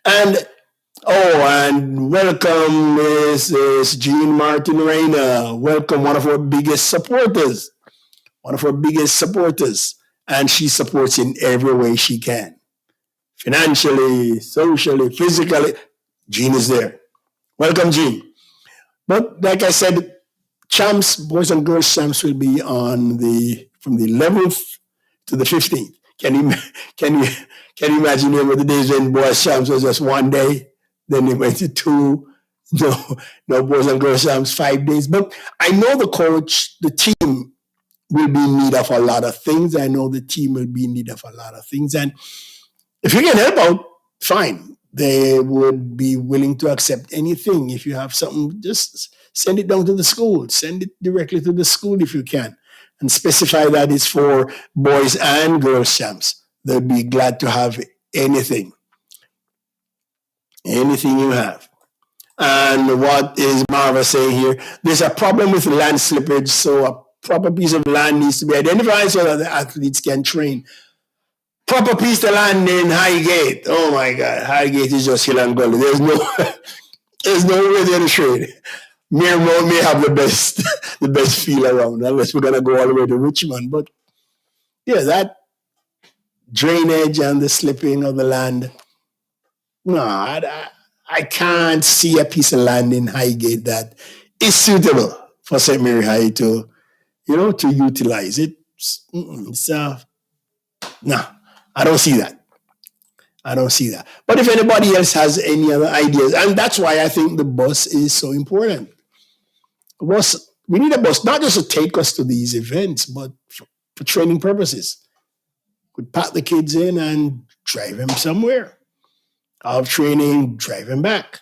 And welcome, Mrs. Jean Martin Reyna. Welcome, one of our biggest supporters. And she supports in every way she can. Financially, socially, physically. Jean is there. Welcome, Jean. But like I said, champs, boys and girls champs will be from the 11th to the 15th. Can you imagine the days when boys champs was just one day? Then they went to two. No boys and girls champs 5 days. But I know the coach, the team will be in need of a lot of things. And if you can help out, fine. They would be willing to accept anything. If you have something, just send it down to the school. Send it directly to the school if you can. And specify that it's for boys and girls champs. They'll be glad to have anything. Anything you have. And what is Marva saying here? There's a problem with land slippage, so a proper piece of land needs to be identified so that the athletes can train. Proper piece of land in Highgate. Oh my God, Highgate is just hill and gully. There's no way there to train. Miramont may have the best feel around, unless we're gonna go all the way to Richmond. But yeah, that drainage and the slipping of the land. No, I can't see a piece of land in Highgate that is suitable for St. Mary High to utilize it. No, I don't see that. But if anybody else has any other ideas, and that's why I think the bus is so important. We need a bus, not just to take us to these events, but for training purposes. We pack the kids in and drive them somewhere. Out of training, drive them back.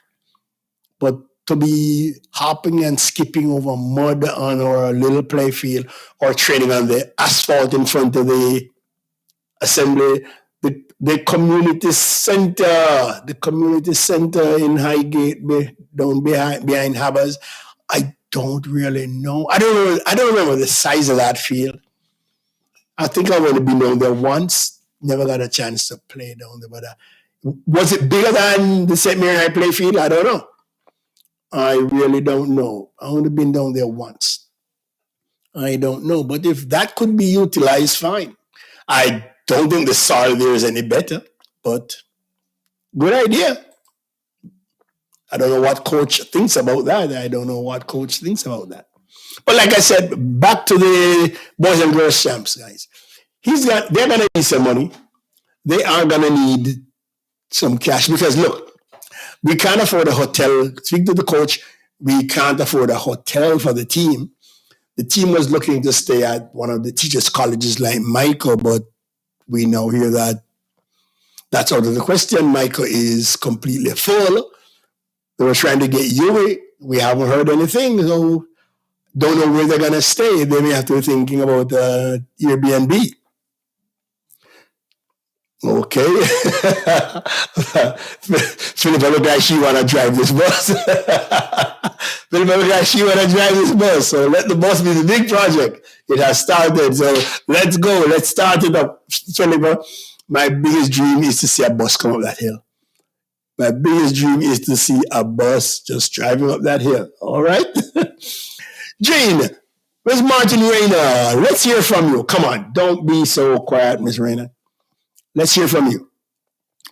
But to be hopping and skipping over mud on our little play field or training on the asphalt in front of the assembly, the community center in Highgate, down behind Havers, I don't really know. I don't remember the size of that field. I think I've only been down there once. Never got a chance to play down there. But was it bigger than the St. Mary High playfield? I don't know. I really don't know. I only been down there once. I don't know. But if that could be utilized, fine. I don't think the soil there is any better, but good idea. I don't know what coach thinks about that. I don't know what coach thinks about that. But like I said, back to the boys and girls champs, guys. They're gonna need some money. They are gonna need some cash because look, we can't afford a hotel. Speak to the coach. We can't afford a hotel for the team. The team was looking to stay at one of the teachers' colleges like Michael, but we now hear that that's out of the question. Michael is completely full. They were trying to get Yui. We haven't heard anything, so don't know where they're going to stay. They may have to be thinking about Airbnb. Okay. Philip, look like she want to drive this bus. Philip, look like she want to drive this bus. So let the bus be the big project. It has started. So let's go. Let's start it up. Philip, my biggest dream is to see a bus come up that hill. My biggest dream is to see a bus just driving up that hill. All right? Jane, Miss Martin Rayner, let's hear from you. Come on. Don't be so quiet, Miss Rayner. Let's hear from you.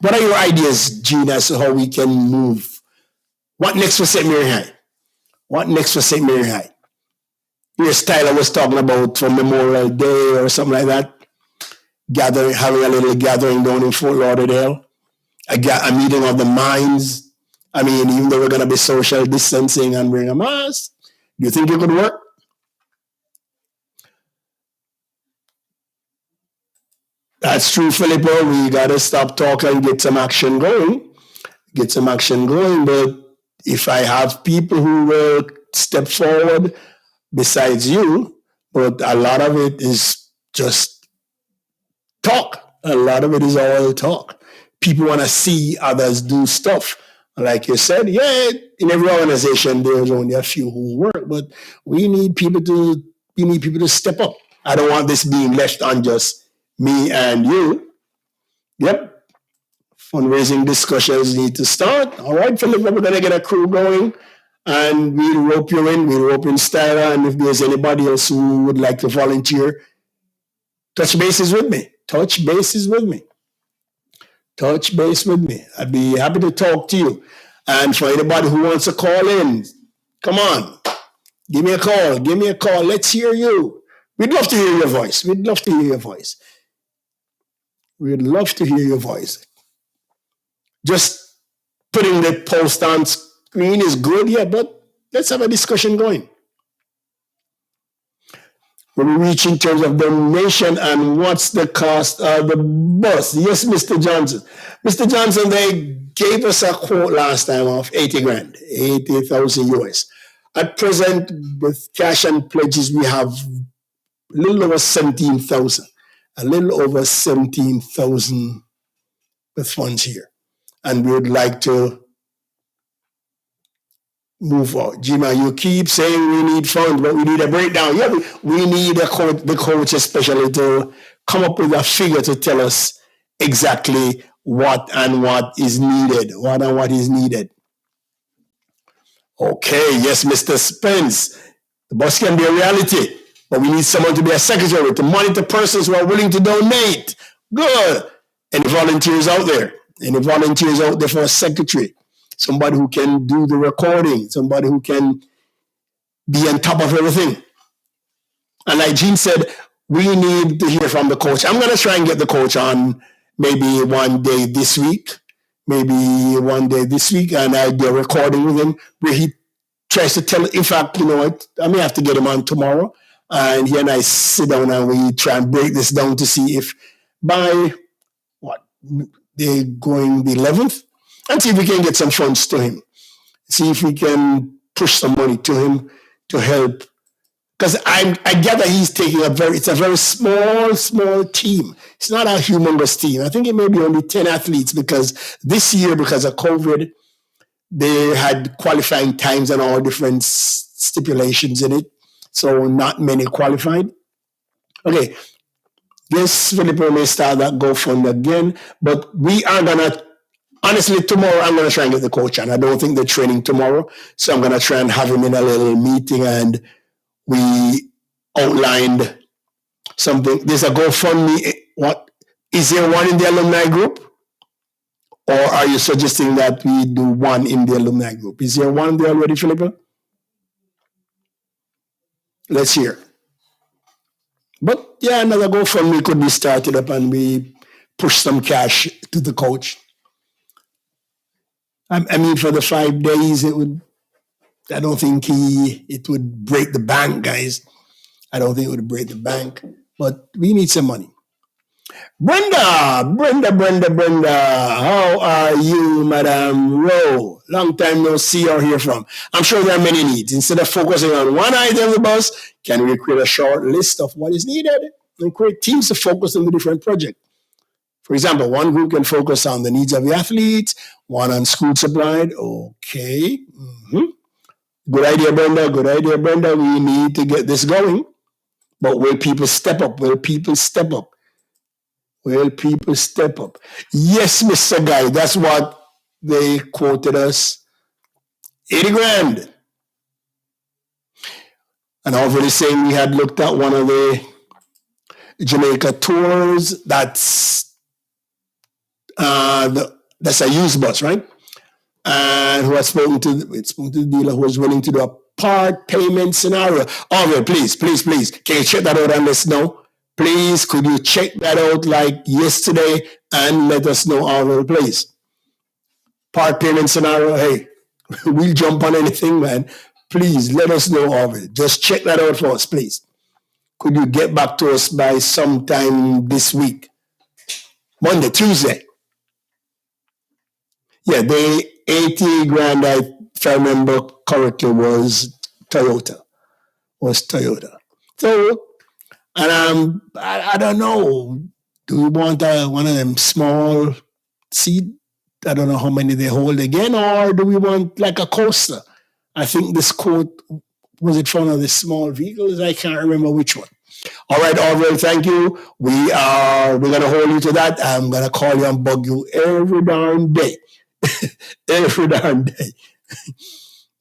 What are your ideas, Gene, as to how we can move? What next for St. Mary High? What next for St. Mary High? Your Styler was talking about for Memorial Day or something like that. Having a little gathering down in Fort Lauderdale. A meeting of the minds. I mean, even though we're going to be social distancing and wearing a mask, do you think it could work? That's true, Filippo. We got to stop talking and get some action going. But if I have people who will step forward besides you, but a lot of it is just talk. A lot of it is all talk. People want to see others do stuff. Like you said, yeah, in every organization there's only a few who work, but we need people to step up. I don't want this being left on just me and you. Yep. Fundraising discussions need to start. All right, Philip, we're going to get a crew going and we'll rope you in. We'll rope in Styler. And if there's anybody else who would like to volunteer, touch bases with me. I'd be happy to talk to you. And for anybody who wants to call in, come on. Give me a call. Let's hear you. We'd love to hear your voice. Just putting the post on screen is good, yeah, but let's have a discussion going. When we reach in terms of donation and what's the cost of the bus. Yes, Mr. Johnson. Mr. Johnson, they gave us a quote last time of 80 grand, 80,000 US. At present, with cash and pledges, we have a little over 17,000. With funds here. And we would like to move forward. Jima, you keep saying we need funds, but we need a breakdown. Yeah, we need the coach especially to come up with a figure to tell us exactly what is needed. Okay, yes, Mr. Spence. The bus can be a reality, but we need someone to be a secretary to monitor persons who are willing to donate. Good. Any volunteers out there for a secretary? Somebody who can do the recording, somebody who can be on top of everything. And like Gene said, we need to hear from the coach. I'm going to try and get the coach on maybe one day this week, and I do a recording with him where he tries to tell, in fact, you know what, I may have to get him on tomorrow, and he and I sit down and we try and break this down to see if by they're going the 11th, and see if we can get some funds to him. See if we can push some money to him to help. Because I gather he's taking it's a very small team. It's not a humongous team. I think it may be only 10 athletes because this year, because of COVID, they had qualifying times and all different stipulations in it. So not many qualified. Okay. Yes, Philippa may start that GoFundMe again, but we are gonna honestly tomorrow I'm gonna try and get the coach on. I don't think they're training tomorrow, so I'm gonna try and have him in a little meeting and we outlined something. There's a GoFundMe. What is there one in the alumni group, or are you suggesting that we do one in the alumni group? Is there one there already, Philippa? Let's hear. But yeah, another GoFundMe could be started up and we push some cash to the coach. I mean, for the 5 days, it would. I don't think it would break the bank, guys. I don't think it would break the bank, but we need some money. Brenda, how are you, Madam Rowe? Long time no see or hear from. I'm sure there are many needs. Instead of focusing on one item of the bus, can we create a short list of what is needed and create teams to focus on the different projects? For example, one group can focus on the needs of the athletes, one on school supplies. Okay. Mm-hmm. Good idea, Brenda. Good idea, Brenda. We need to get this going. But will people step up? Will people step up? Will people step up? Yes, Mr. Guy. That's what they quoted us. 80 grand. And already saying we had looked at one of the Jamaica tours. That's a used bus, right? And who has spoken to the dealer who was willing to do a part payment scenario. Alright, please, can you check that out and let us know? Please, could you check that out like yesterday and let us know, Alright, please. Part payment scenario, hey, we'll jump on anything, man. Please let us know, Alright. Just check that out for us, please. Could you get back to us by sometime this week? Monday, Tuesday. Yeah, the 80 grand, if I remember correctly, was Toyota. So, and I don't know. Do we want one of them small seat? I don't know how many they hold again, or do we want like a coaster? I think this quote was it for one of the small vehicles. I can't remember which one. All right, Orville, thank you. We're gonna hold you to that. I'm gonna call you and bug you every darn day. Every darn day.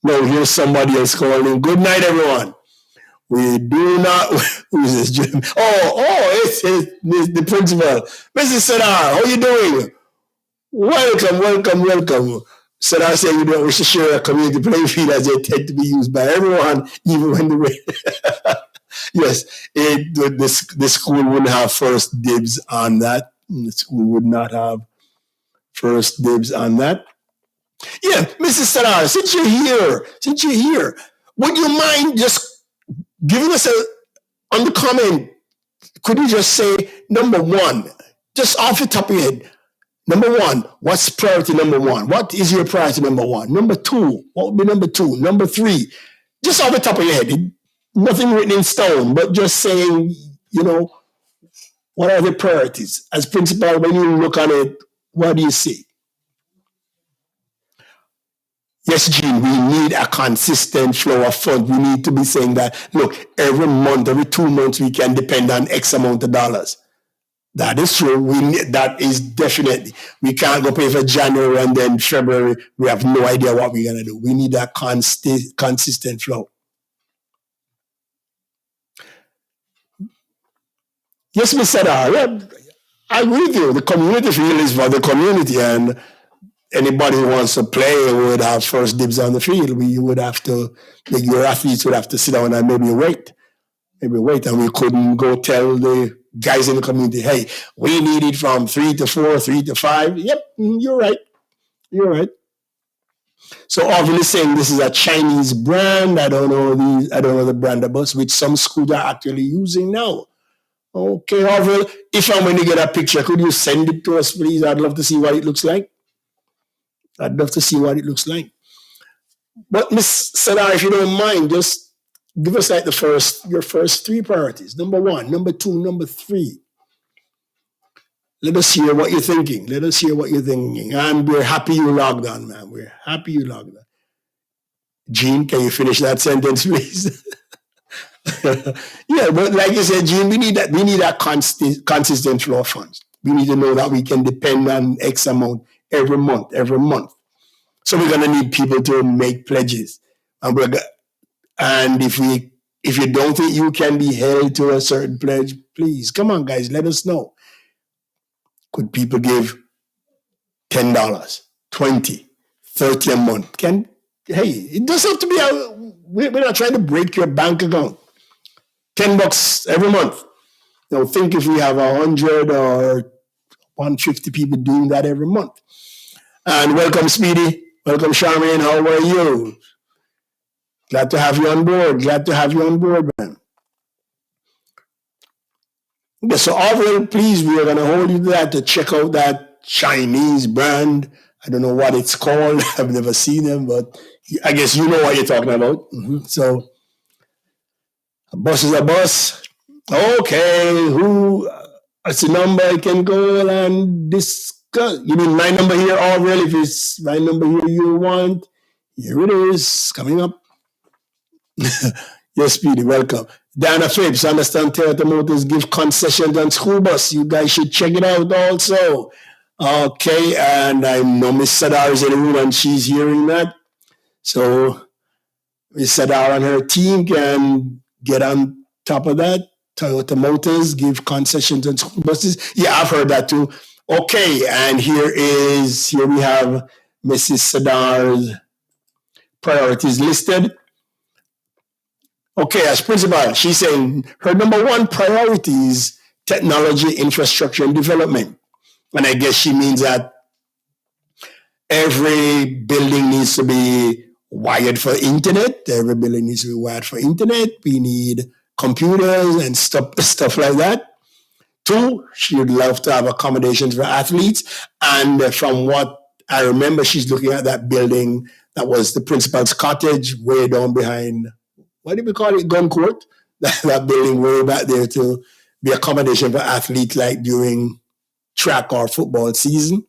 No, here's somebody else calling. Good night, everyone. We do not. Who's this, Jim? It's the principal. Mrs. Sadar, how you doing? Welcome. Sadar said you don't wish to share a community playing field as they tend to be used by everyone, even when the way. Yes, the school wouldn't have first dibs on that. The school would not have first dibs on that. Yeah, Mrs. Sadar, since you're here, would you mind just giving us on the comment, could you just say, number one, just off the top of your head, number one, what's priority number one? What is your priority number one? Number two, what would be number two? Number three, just off the top of your head, nothing written in stone, but just saying, what are the priorities? As principal, when you look at it, what do you see? Yes, Gene, we need a consistent flow of funds. We need to be saying that, look, every month, every 2 months, we can depend on X amount of dollars. That is true. That is definitely. We can't go pay for January and then February. We have no idea what we're going to do. We need a consistent flow. Yes, Mr. Sadar, I agree with you. The community field is for the community, and anybody who wants to play would have first dibs on the field. Your athletes would have to sit down and maybe wait, and we couldn't go tell the guys in the community, hey, we need it from 3 to 4, 3 to 5. Yep, you're right. So obviously saying this is a Chinese brand. I don't know the brand of bus, which some schools are actually using now. Okay, Orville, if I'm going to get a picture, could you send it to us, please? I'd love to see what it looks like. But Miss Sadar, if you don't mind, just give us like your first three priorities. Number one, number two, number three. Let us hear what you're thinking. And we're happy you logged on, man. We're happy you logged on. Gene, can you finish that sentence, please? Yeah, but like you said, Gene, we need that consistent flow of funds. We need to know that we can depend on X amount every month, every month. So we're gonna need people to make pledges. And and if you don't think you can be held to a certain pledge, please come on, guys, let us know. Could people give $10, 20, 30 a month? Hey, it doesn't have to be we're not trying to break your bank account. $10 every month. Think if we have 100 or 150 people doing that every month. And welcome, Speedy. Welcome, Charmaine. How are you? Glad to have you on board. Glad to have you on board, man. Okay, so overall, please, we are going to hold you to that to check out that Chinese brand. I don't know what it's called. I've never seen them, but I guess you know what you're talking about. So, a bus is a bus. Okay, what's the number I can go and discuss? You mean my number here, Overall? If it's my number here you want, here it is, coming up. Yes, Speedy, welcome. Dana Phipps, understand Toyota Motors give concessions on school bus. You guys should check it out also. Okay, and I know Miss Sadar is in the room and she's hearing that. So Miss Sadar and her team can get on top of that. Toyota Motors give concessions on school buses. Yeah, I've heard that too. Okay, and here we have Mrs. Sadar's priorities listed. Okay, as principal, she's saying her number one priority is technology, infrastructure, and development. And I guess she means that every building needs to be wired for internet. Every building needs to be wired for internet. We need computers and stuff like that. Two, she would love to have accommodations for athletes. And from what I remember, she's looking at that building that was the principal's cottage way down behind, what do we call it, gun court? That building way back there to be accommodation for athletes like during track or football season.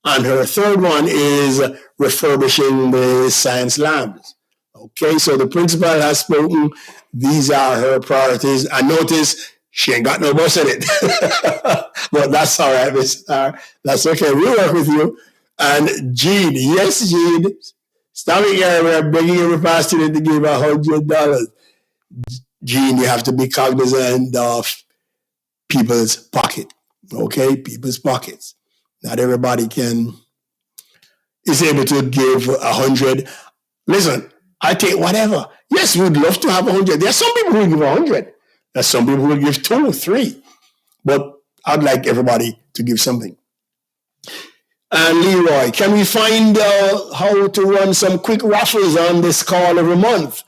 And her third one is refurbishing the science labs. Okay, so the principal has spoken. These are her priorities. I notice she ain't got no bus in it. But that's all right, Miss R. That's okay. We'll work with you. And Gene, yes, Gene. Stop it here. We're begging every pastor to give $100. Gene, you have to be cognizant of people's pocket. Okay, people's pockets. Not everybody is able to give 100. Listen, I take whatever. Yes, we'd love to have 100. There's some people who give 100. There's some people who give 2, 3. But I'd like everybody to give something. And Leroy, can we find how to run some quick raffles on this call every month?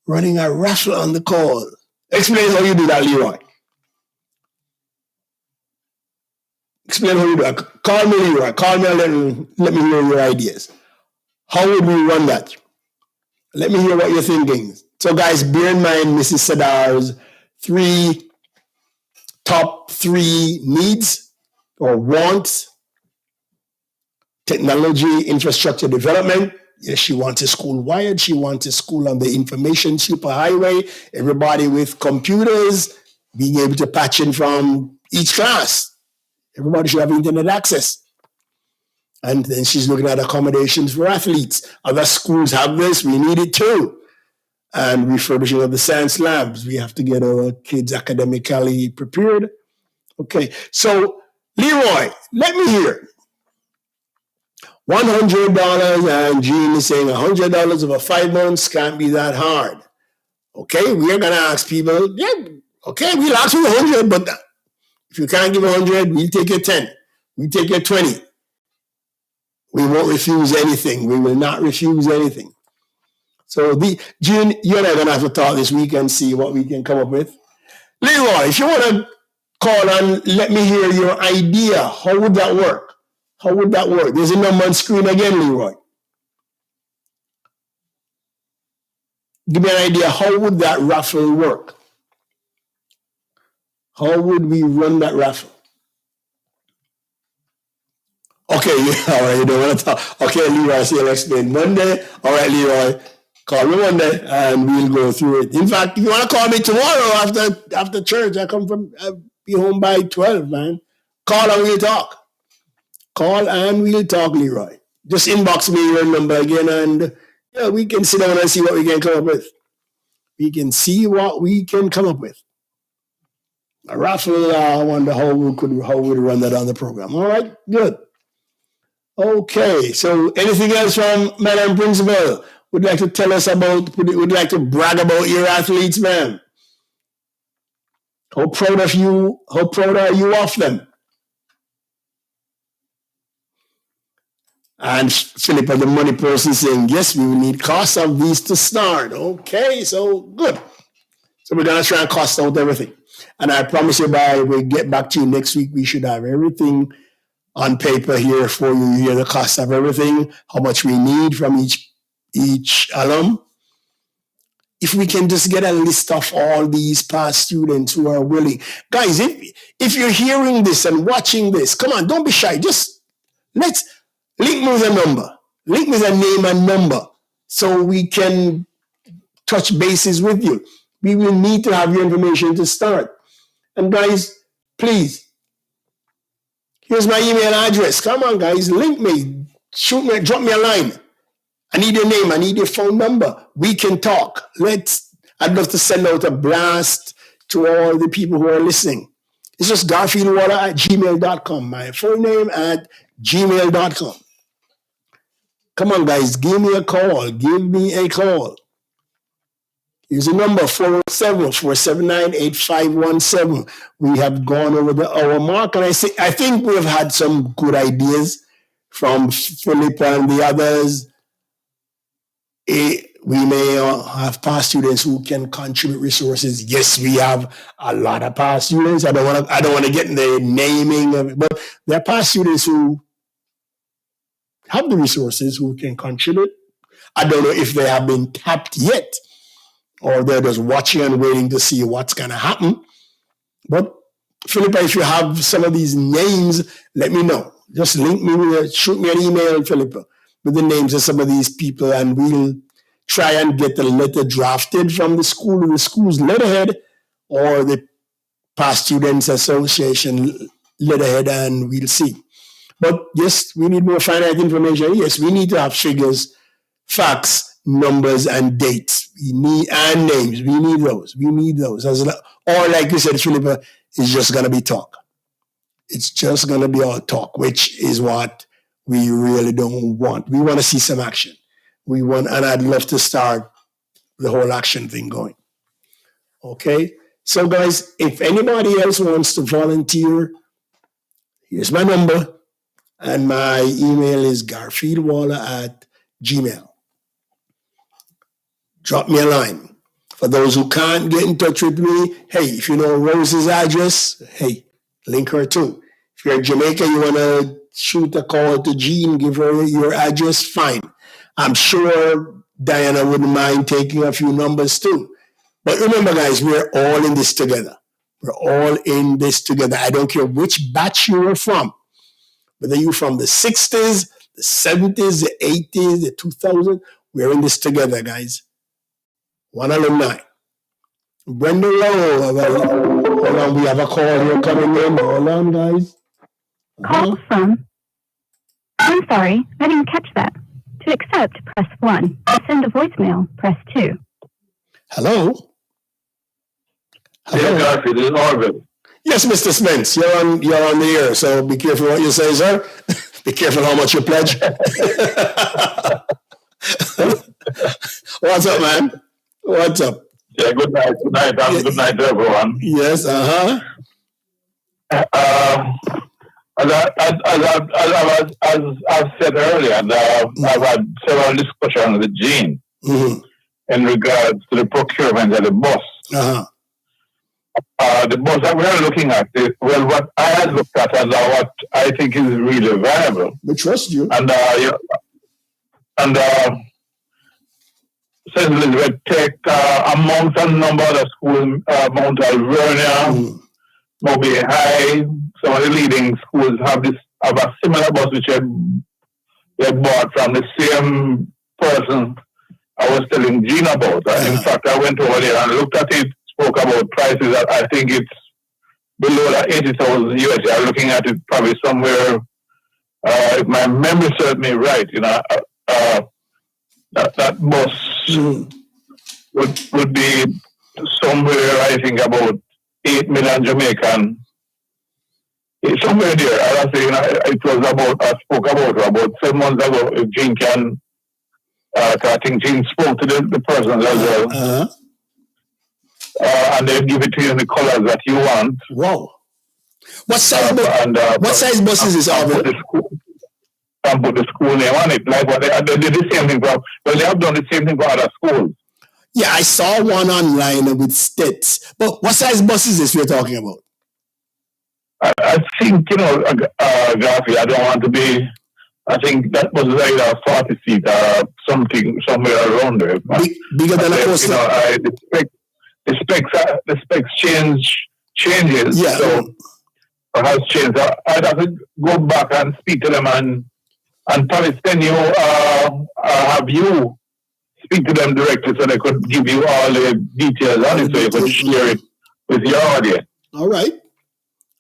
Running a raffle on the call. Explain how you do that, Leroy. Explain how you do that. Call me, Leroy. Call me and let me hear your ideas. How would we run that? Let me hear what you're thinking. So, guys, bear in mind Mrs. Sadar's top three needs or wants. Technology, infrastructure development. Yes, she wants a school wired. She wants a school on the information superhighway. Everybody with computers being able to patch in from each class. Everybody should have internet access. And then she's looking at accommodations for athletes. Other schools have this. We need it too. And refurbishing of the science labs. We have to get our kids academically prepared. Okay, so Leroy, let me hear. $100, and Gene is saying $100 over 5 months can't be that hard. Okay, we are going to ask people, yeah, okay, we'll ask you 100, but if you can't give 100, we'll take your 10. We'll take your 20. We won't refuse anything. We will not refuse anything. So, Gene, you and I are going to have to talk this week and see what we can come up with. Leroy, if you want to call and let me hear your idea, how would that work? How would that work? There's a number on screen again, Leroy. Give me an idea. How would that raffle work? How would we run that raffle? Okay, yeah, all right, you don't want to talk. Okay, Leroy, so you'll explain Monday. All right, Leroy, Call me Monday and we'll go through it. In fact, if you want to call me tomorrow after church, I'll be home by 12, man. Call and we'll talk. Call and we'll talk, Leroy. Just inbox me your number again and yeah, we can sit down and see what we can come up with. We can see what we can come up with. A raffle, I wonder how we'd run that on the program. All right, good. Okay, so anything else from Madam Principal? Would like to tell us about, would like to brag about your athletes, ma'am? How proud are you of them? And Philippa, the money person, saying, yes, we will need costs of these to start. Okay, so good. So we're going to try and cost out everything. And I promise you, we get back to you next week, we should have everything on paper here for you. Hear the cost of everything, how much we need from each alum. If we can just get a list of all these past students who are willing. Guys, if you're hearing this and watching this, come on, don't be shy. Just let's link me with a number. Link me with a name and number so we can touch bases with you. We will need to have your information to start. And guys, please, here's my email address. Come on, guys, link me. Shoot me, drop me a line. I need your name. I need your phone number. We can talk. I'd love to send out a blast to all the people who are listening. It's just garfieldwater@gmail.com. My full name at gmail.com. Come on, guys. Give me a call. Give me a call. Here's a number, 407-479-8517. We have gone over the hour mark, and I think we have had some good ideas from Philip and the others. We may have past students who can contribute resources. Yes, we have a lot of past students. I don't want to get in the naming of it, but there are past students who have the resources who can contribute. I don't know if they have been tapped yet, or they're just watching and waiting to see what's going to happen. But Philippa, if you have some of these names, let me know. Just link me, shoot me an email, Philippa, with the names of some of these people, and we'll try and get the letter drafted from the school's letterhead or the Past Students Association letterhead, and we'll see. But yes, we need more finite information. Yes, we need to have figures, facts, numbers, and dates. We need and names. We need those. Or like you said, Philippa, it's just going to be talk. It's just going to be all talk, which is what we really don't want. We want to see some action. And I'd love to start the whole action thing going. Okay? So guys, if anybody else wants to volunteer, here's my number, and my email is garfieldwaller@gmail. Drop me a line. For those who can't get in touch with me, hey, if you know Rose's address, hey, link her too. If you're in Jamaica, you want to shoot a call to Jean, give her your address, fine. I'm sure Diana wouldn't mind taking a few numbers too. But remember, guys, we're all in this together. We're all in this together. I don't care which batch you are from, whether you're from the 60s, the 70s, the 80s, the 2000s, we're in this together, guys. One alumni. Brenda Lowe. Hold on, we have a call here coming in. Hold on, guys. Call from. I'm sorry, I didn't catch that. To accept, press 1. To send a voicemail, press 2. Hello? Yes, Garfield, this is Orville. Yes, Mr. Spence, you're on the air, so be careful what you say, sir. Be careful how much you pledge. What's up, man? What's up? Yeah, good night. Good night. Good night to everyone. Yes, As I've said earlier, I've had several discussions with Jean in regards to the procurement of the bus. The bus that we're looking at is, well, what I had looked at and what I think is really viable. We trust you. And St. Elizabeth take amongst a number of the schools, Mount Alvernia, Moby High. Some of the leading schools have a similar bus which they bought from the same person I was telling Gene about. In fact, I went over there and looked at it, spoke about prices. I think it's below the 80,000 USD. I'm looking at it probably somewhere, if my memory serves me right, that bus would be somewhere, I think, about 8 million Jamaican. Somewhere there. I was saying, it was I spoke about 7 months ago. If Gene can, I think Gene spoke to the persons as well. And they'll give it to you in the colors that you want. Wow. What size bus is this, Arvin? And put the school name on it. Like what they did the same thing they have done the same thing for other schools. Yeah, I saw one online with Stitz. But what size bus is this we're talking about? I think, Garfield, I don't want to be, I think that was like a 40 seat or something, somewhere around there. Bigger than a coaster? The specs changes. Yeah. So has changed. I'd have to go back and speak to them and probably send you, have you speak to them directly so they could give you all the details on it so you could share it with your audience. All right.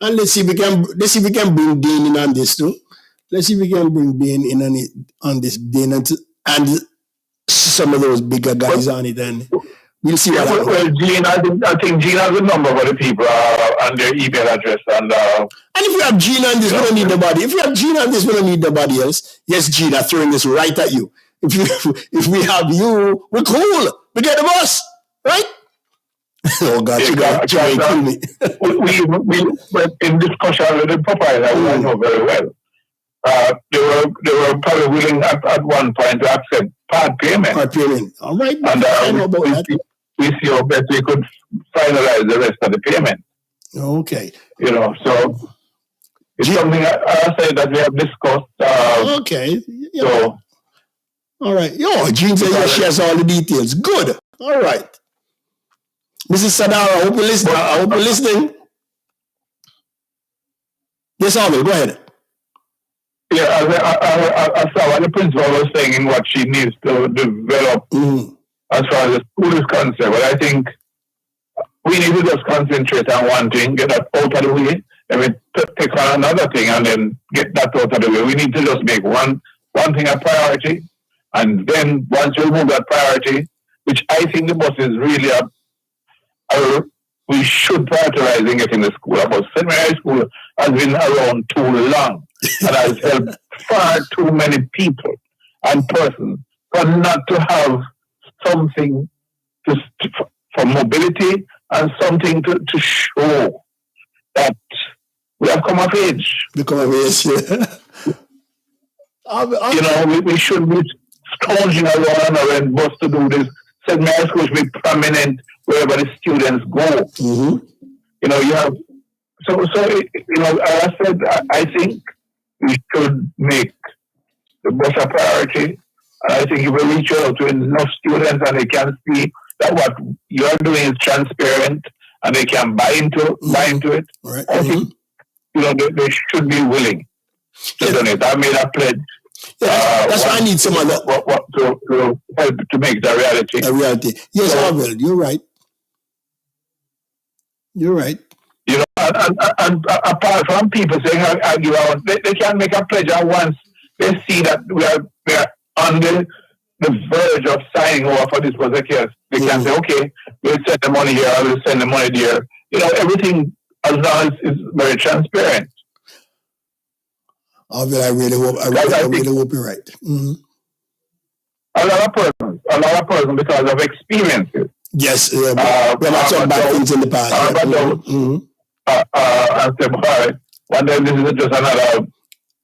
And let's see if we can bring Dean in on this too. Let's see if we can bring Dean in on this, Dean, and some of those bigger guys on it, and we'll see what happens. Well, Gene, I think Gene has a number for the people and their email address. And if you have Gene on this, we don't need nobody. If you have Gene on this, we don't need nobody else. Yes, Gene, I'm throwing this right at you. If we have you, we're cool. We get the boss, right? Oh God, you kill me. we in discussion with the proprietor, I know very well. They were probably willing at one point to accept part payment. All right. And we see how best we could finalize the rest of the payment. Okay. So it's something I say that we have discussed. Okay. Yeah. So. All right. Gene says she has all the details. Good. All right. Mrs. Sadara, I hope you're listening. Yes, Arvin, go ahead. Yeah, I saw what the principal was saying in what she needs to develop as far as the school is concerned. But I think we need to just concentrate on one thing, get that out of the way, and we take on another thing and then get that out of the way. We need to just make one thing a priority. And then once you remove that priority, which I think the bus is really we should prioritize in getting the school. But SMHS school has been around too long and has helped far too many people and persons for not to have something for mobility and something to show that we have come of age. Yeah. We shouldn't be scrounging around and bus to do this. SMHS school should be prominent wherever the students go. Mm-hmm. You have as I said, I think we should make the bus a priority. I think if we reach out to enough students and they can see that what you're doing is transparent and they can buy into it, right. I think they should be willing to donate. I made a pledge. Yeah, that's why I need someone to help to make that reality. A reality. Yes, Arvin, you're right. You're right. And apart from people saying I give out, they can make a pledge, and once they see that we are on the verge of signing over for this particular, they can say, okay, we'll send the money here, I will send the money there. Everything as long as it's very transparent. I really hope you're right. Mm-hmm. A lot of persons because of experiences. Yes, we have some bad things in the past. I said, one day this is just another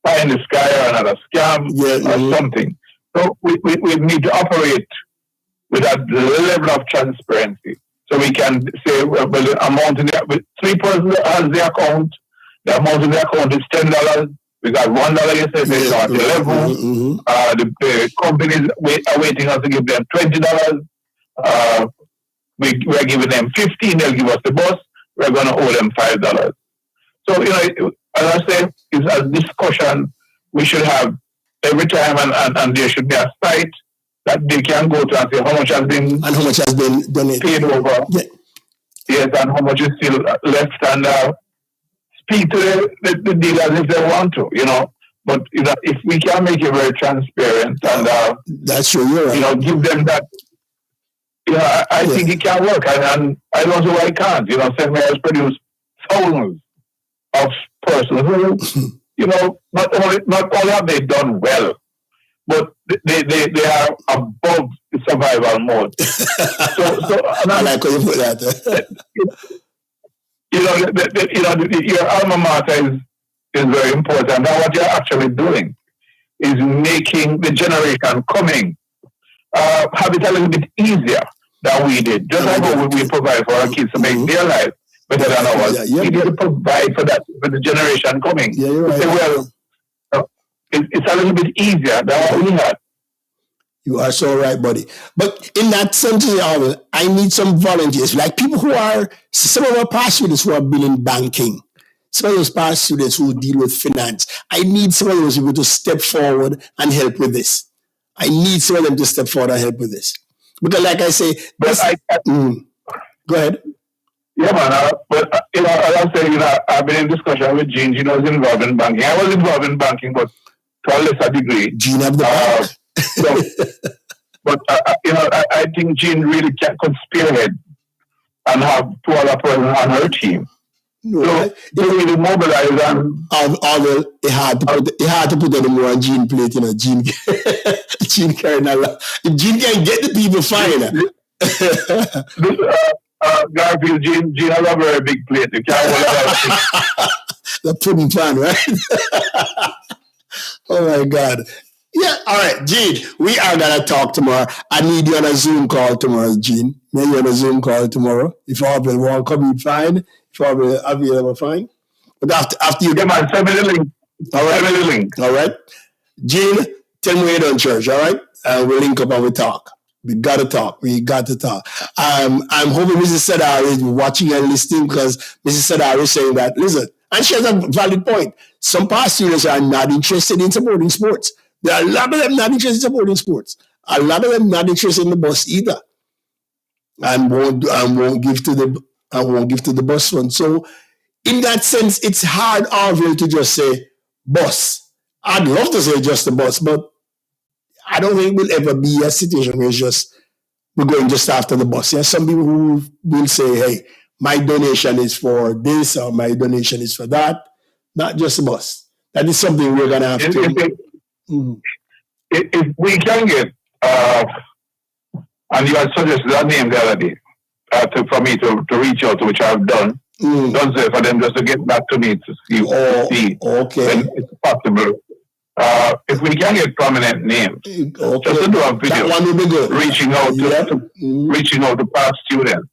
pie in the sky or another scam or something. So we need to operate with that level of transparency. So we can say, well, the amount in with 3 persons has the account, the amount in the account is $10. We got $1 yesterday, so at 11. The companies are waiting us to give them $20. We're giving them 15, they'll give us the bus, we're going to owe them $5. So, as I say, it's a discussion we should have every time, and there should be a site that they can go to and say how much has been donated, paid over. Yeah. Yes, and how much is still left, and speak to the dealers if they want to, But if we can make it very transparent and that's true, you're right. Give them that. I think it can work, and I don't know why it can't. SMHS has produced thousands of persons who, not only have they done well, but they are above the survival mode. So I like how you put that. Your alma mater is very important, and what you're actually doing is making the generation coming have it a little bit easier than we did. Just like how we provide for our kids to make their life better than ours. We need to provide for that for the generation coming. Yeah, you're right. It's a little bit easier than what we had. You are so right, buddy. But in that sense, I need some volunteers, like people who are, some of our past students who have been in banking, some of those past students who deal with finance. I need some of those people to step forward and help with this. I need some of them to step forward and help with this. Because like I say, go ahead. Yeah, man. I'll say, I've been in discussion with Gene. Gene was involved in banking. I was involved in banking, but to a lesser degree. Gene have the bank. But I think Gene really could spearhead and have two other persons on her team. No, so they really mobilize and it hard to put any more on Gene plate, Gene Gene carrying a lot. If Gene can get the people fine. Garfield, Gene has a very big plate. You can't hold the pudding pan, right? Oh my God. Yeah, all right, Gene, we are going to talk tomorrow. I need you on a Zoom call tomorrow, Gene. Maybe on a Zoom call tomorrow. If all will want to come in, fine. If all will available, fine. But after you... Yeah, man, send me the link. All right. Send me the link. All right. Gene, tell me you're done, church, all right? We'll link up and we talk. We got to talk. I'm hoping Mrs. Sadar is watching and listening, because Mrs. Sadar is saying that, listen, and she has a valid point. Some past students are not interested in supporting sports. There are a lot of them not interested in supporting sports. A lot of them not interested in the bus either, and won't give to the bus one. So, in that sense, it's hard, Orville, to just say bus. I'd love to say just the bus, but I don't think it will ever be a situation where it's just we're going just after the bus. There are some people who will say, "Hey, my donation is for this or my donation is for that," not just the bus. That is something we're gonna have to. If we can get, and you had suggested that name the other day, for me to reach out to, which I've done, don't say for them just to get back to me to see, okay, when it's possible. If we can get prominent names, just to do a video, that one will be good. reaching out to past students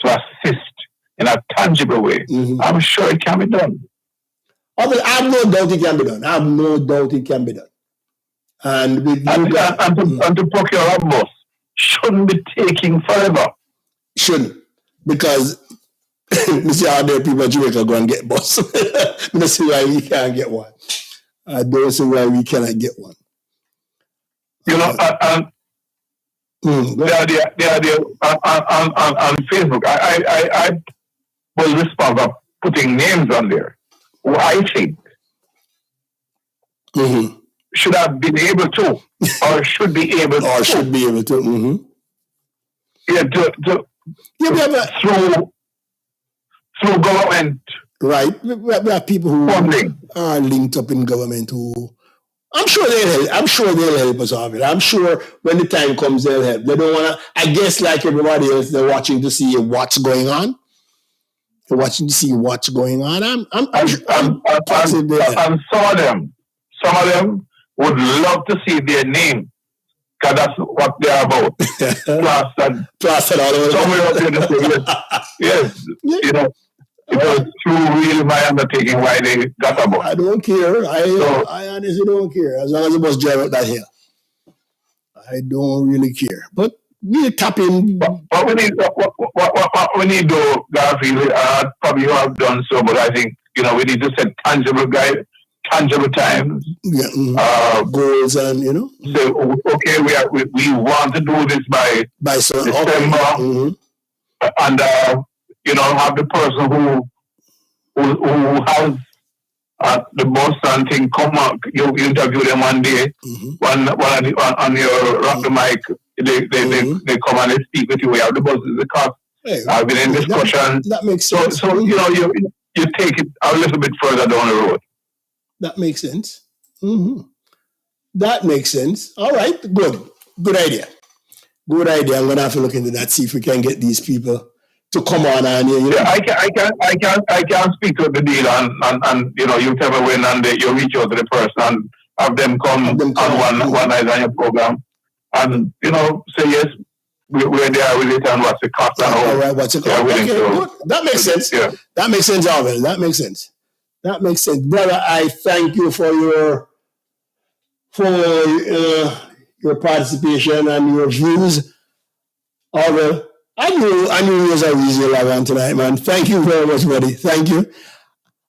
to assist in a tangible way. I'm sure it can be done. I have no doubt it can be done. And to procure a bus shouldn't be taking forever. Shouldn't. Because you see how there people in Jamaica go and get bus. I don't see why we can't get one. I don't see why we cannot get one. The idea on Facebook, I was responsible for putting names on there who I think should have been able to, or should be able to. Yeah, through government. Right. We have people who are linked up in government who, I'm sure they'll help us off it. I'm sure when the time comes, they'll help. They don't want to, I guess like everybody else, they're watching to see what's going on. They're watching to see what's going on. I'm positive they'll help. And some of them would love to see their name, because that's what they're about. Plastered all over. Somewhere up there, yes. It was really my undertaking why they got a bus. I don't care. I honestly don't care. As long as the bus drive up that hill. I don't really care. But we tap in. But we need to, Garfield, probably you have done so, but I think, we need to set tangible tangible times. Yeah, goals and Say, okay, we want to do this by December, and have the person who has the boss and thing come up. You interview them one day, on your rock the mic. They come and they speak with you. We have the bosses, the cost. I've been in discussion. That makes sense. So you take it a little bit further down the road. That makes sense. That makes sense. All right, good idea. Good idea. I'm gonna have to look into that. See if we can get these people to come on and I can speak to the deal and you tell me when and you reach out to the person and have them come on one night on your program and say yes. We're there with it and what's the cost and all. All right, what's the cost? Okay, good. That makes sense. Yeah. That makes sense, Alvin. That makes sense. Brother, I thank you for your participation and your views. Alvin, I knew you was a reason log on tonight, man. Thank you very much, buddy. Thank you.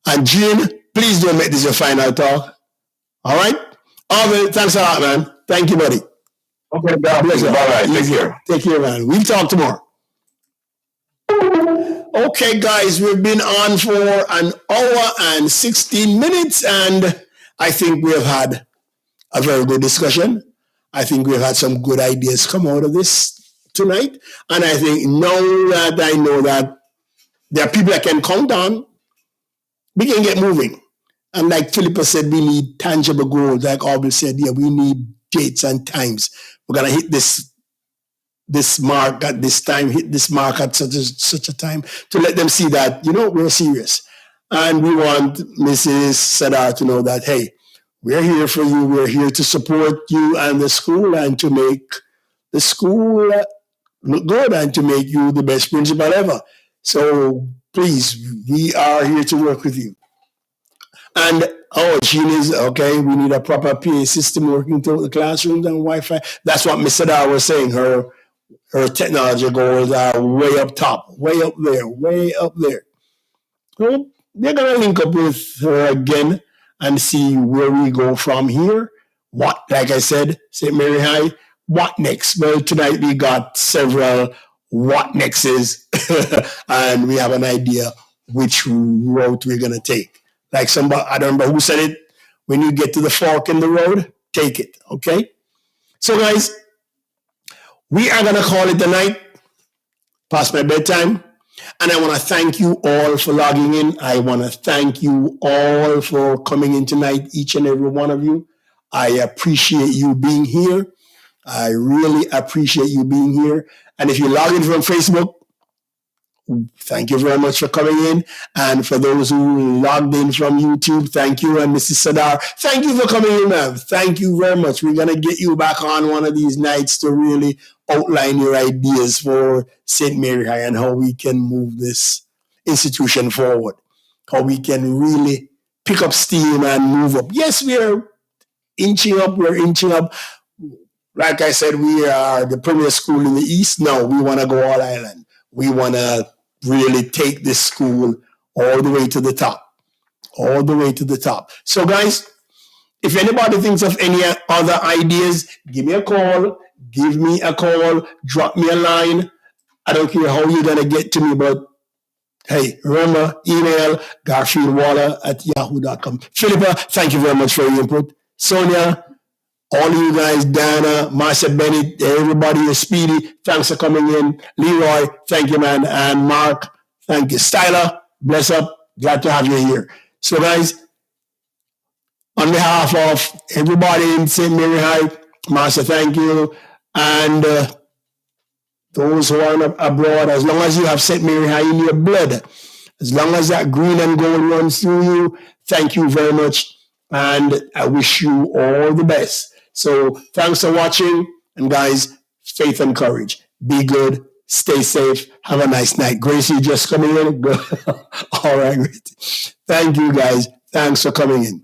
And Gene, please don't make this your final talk. All right? Alvin, thanks a lot, man. Thank you, buddy. Okay, bye-bye. Take care. Take care, man. We'll talk tomorrow. Okay, guys, we've been on for an hour and 16 minutes, and I think we have had a very good discussion. I think we've had some good ideas come out of this tonight, and I think now that I know that there are people I can count on, we can get moving. And like Philippa said, we need tangible goals. Like Aubrey said, we need dates and times. We're going to hit this mark at this time, hit this mark at such a time, to let them see that, we're serious. And we want Mrs. Sadar to know that, hey, we're here for you. We're here to support you and the school and to make the school look good and to make you the best principal ever. So please, we are here to work with you. And Jean is okay. We need a proper PA system working through the classrooms and Wi-Fi. That's what Miss Sadar was saying. Her technology goals are way up top, way up there. So they're gonna link up with her again and see where we go from here. What, like I said, St. Mary High, what next? Well, tonight we got several what nexts, and we have an idea which route we're gonna take. Like somebody, I don't remember who said it, when you get to the fork in the road, take it, okay? So guys, we are gonna call it a night, past my bedtime, and I wanna thank you all for logging in. I wanna thank you all for coming in tonight, each and every one of you. I appreciate you being here. I really appreciate you being here. And if you log in from Facebook, thank you very much for coming in. And for those who logged in from YouTube, thank you. And Mrs. Sadar, thank you for coming in, ma'am. Thank you very much. We're going to get you back on one of these nights to really outline your ideas for St. Mary High and how we can move this institution forward, how we can really pick up steam and move up. Yes, we're inching up. Like I said, we are the premier school in the East. No, we want to go all island. We want to really take this school all the way to the top. So guys, if anybody thinks of any other ideas, give me a call, drop me a line. I don't care how you're going to get to me, but hey, remember, email garfieldwaller@yahoo.com. Philippa, thank you very much for your input. Sonia, all you guys, Dana, Marcia Bennett, everybody is Speedy. Thanks for coming in. Leroy, thank you, man. And Mark, thank you. Styler, bless up. Glad to have you here. So, guys, on behalf of everybody in St. Mary High, Marcia, thank you. And those who are abroad, as long as you have St. Mary High in your blood, as long as that green and gold runs through you, thank you very much. And I wish you all the best. So thanks for watching. And guys, faith and courage. Be good. Stay safe. Have a nice night. Gracie just coming in. All right. Thank you, guys. Thanks for coming in.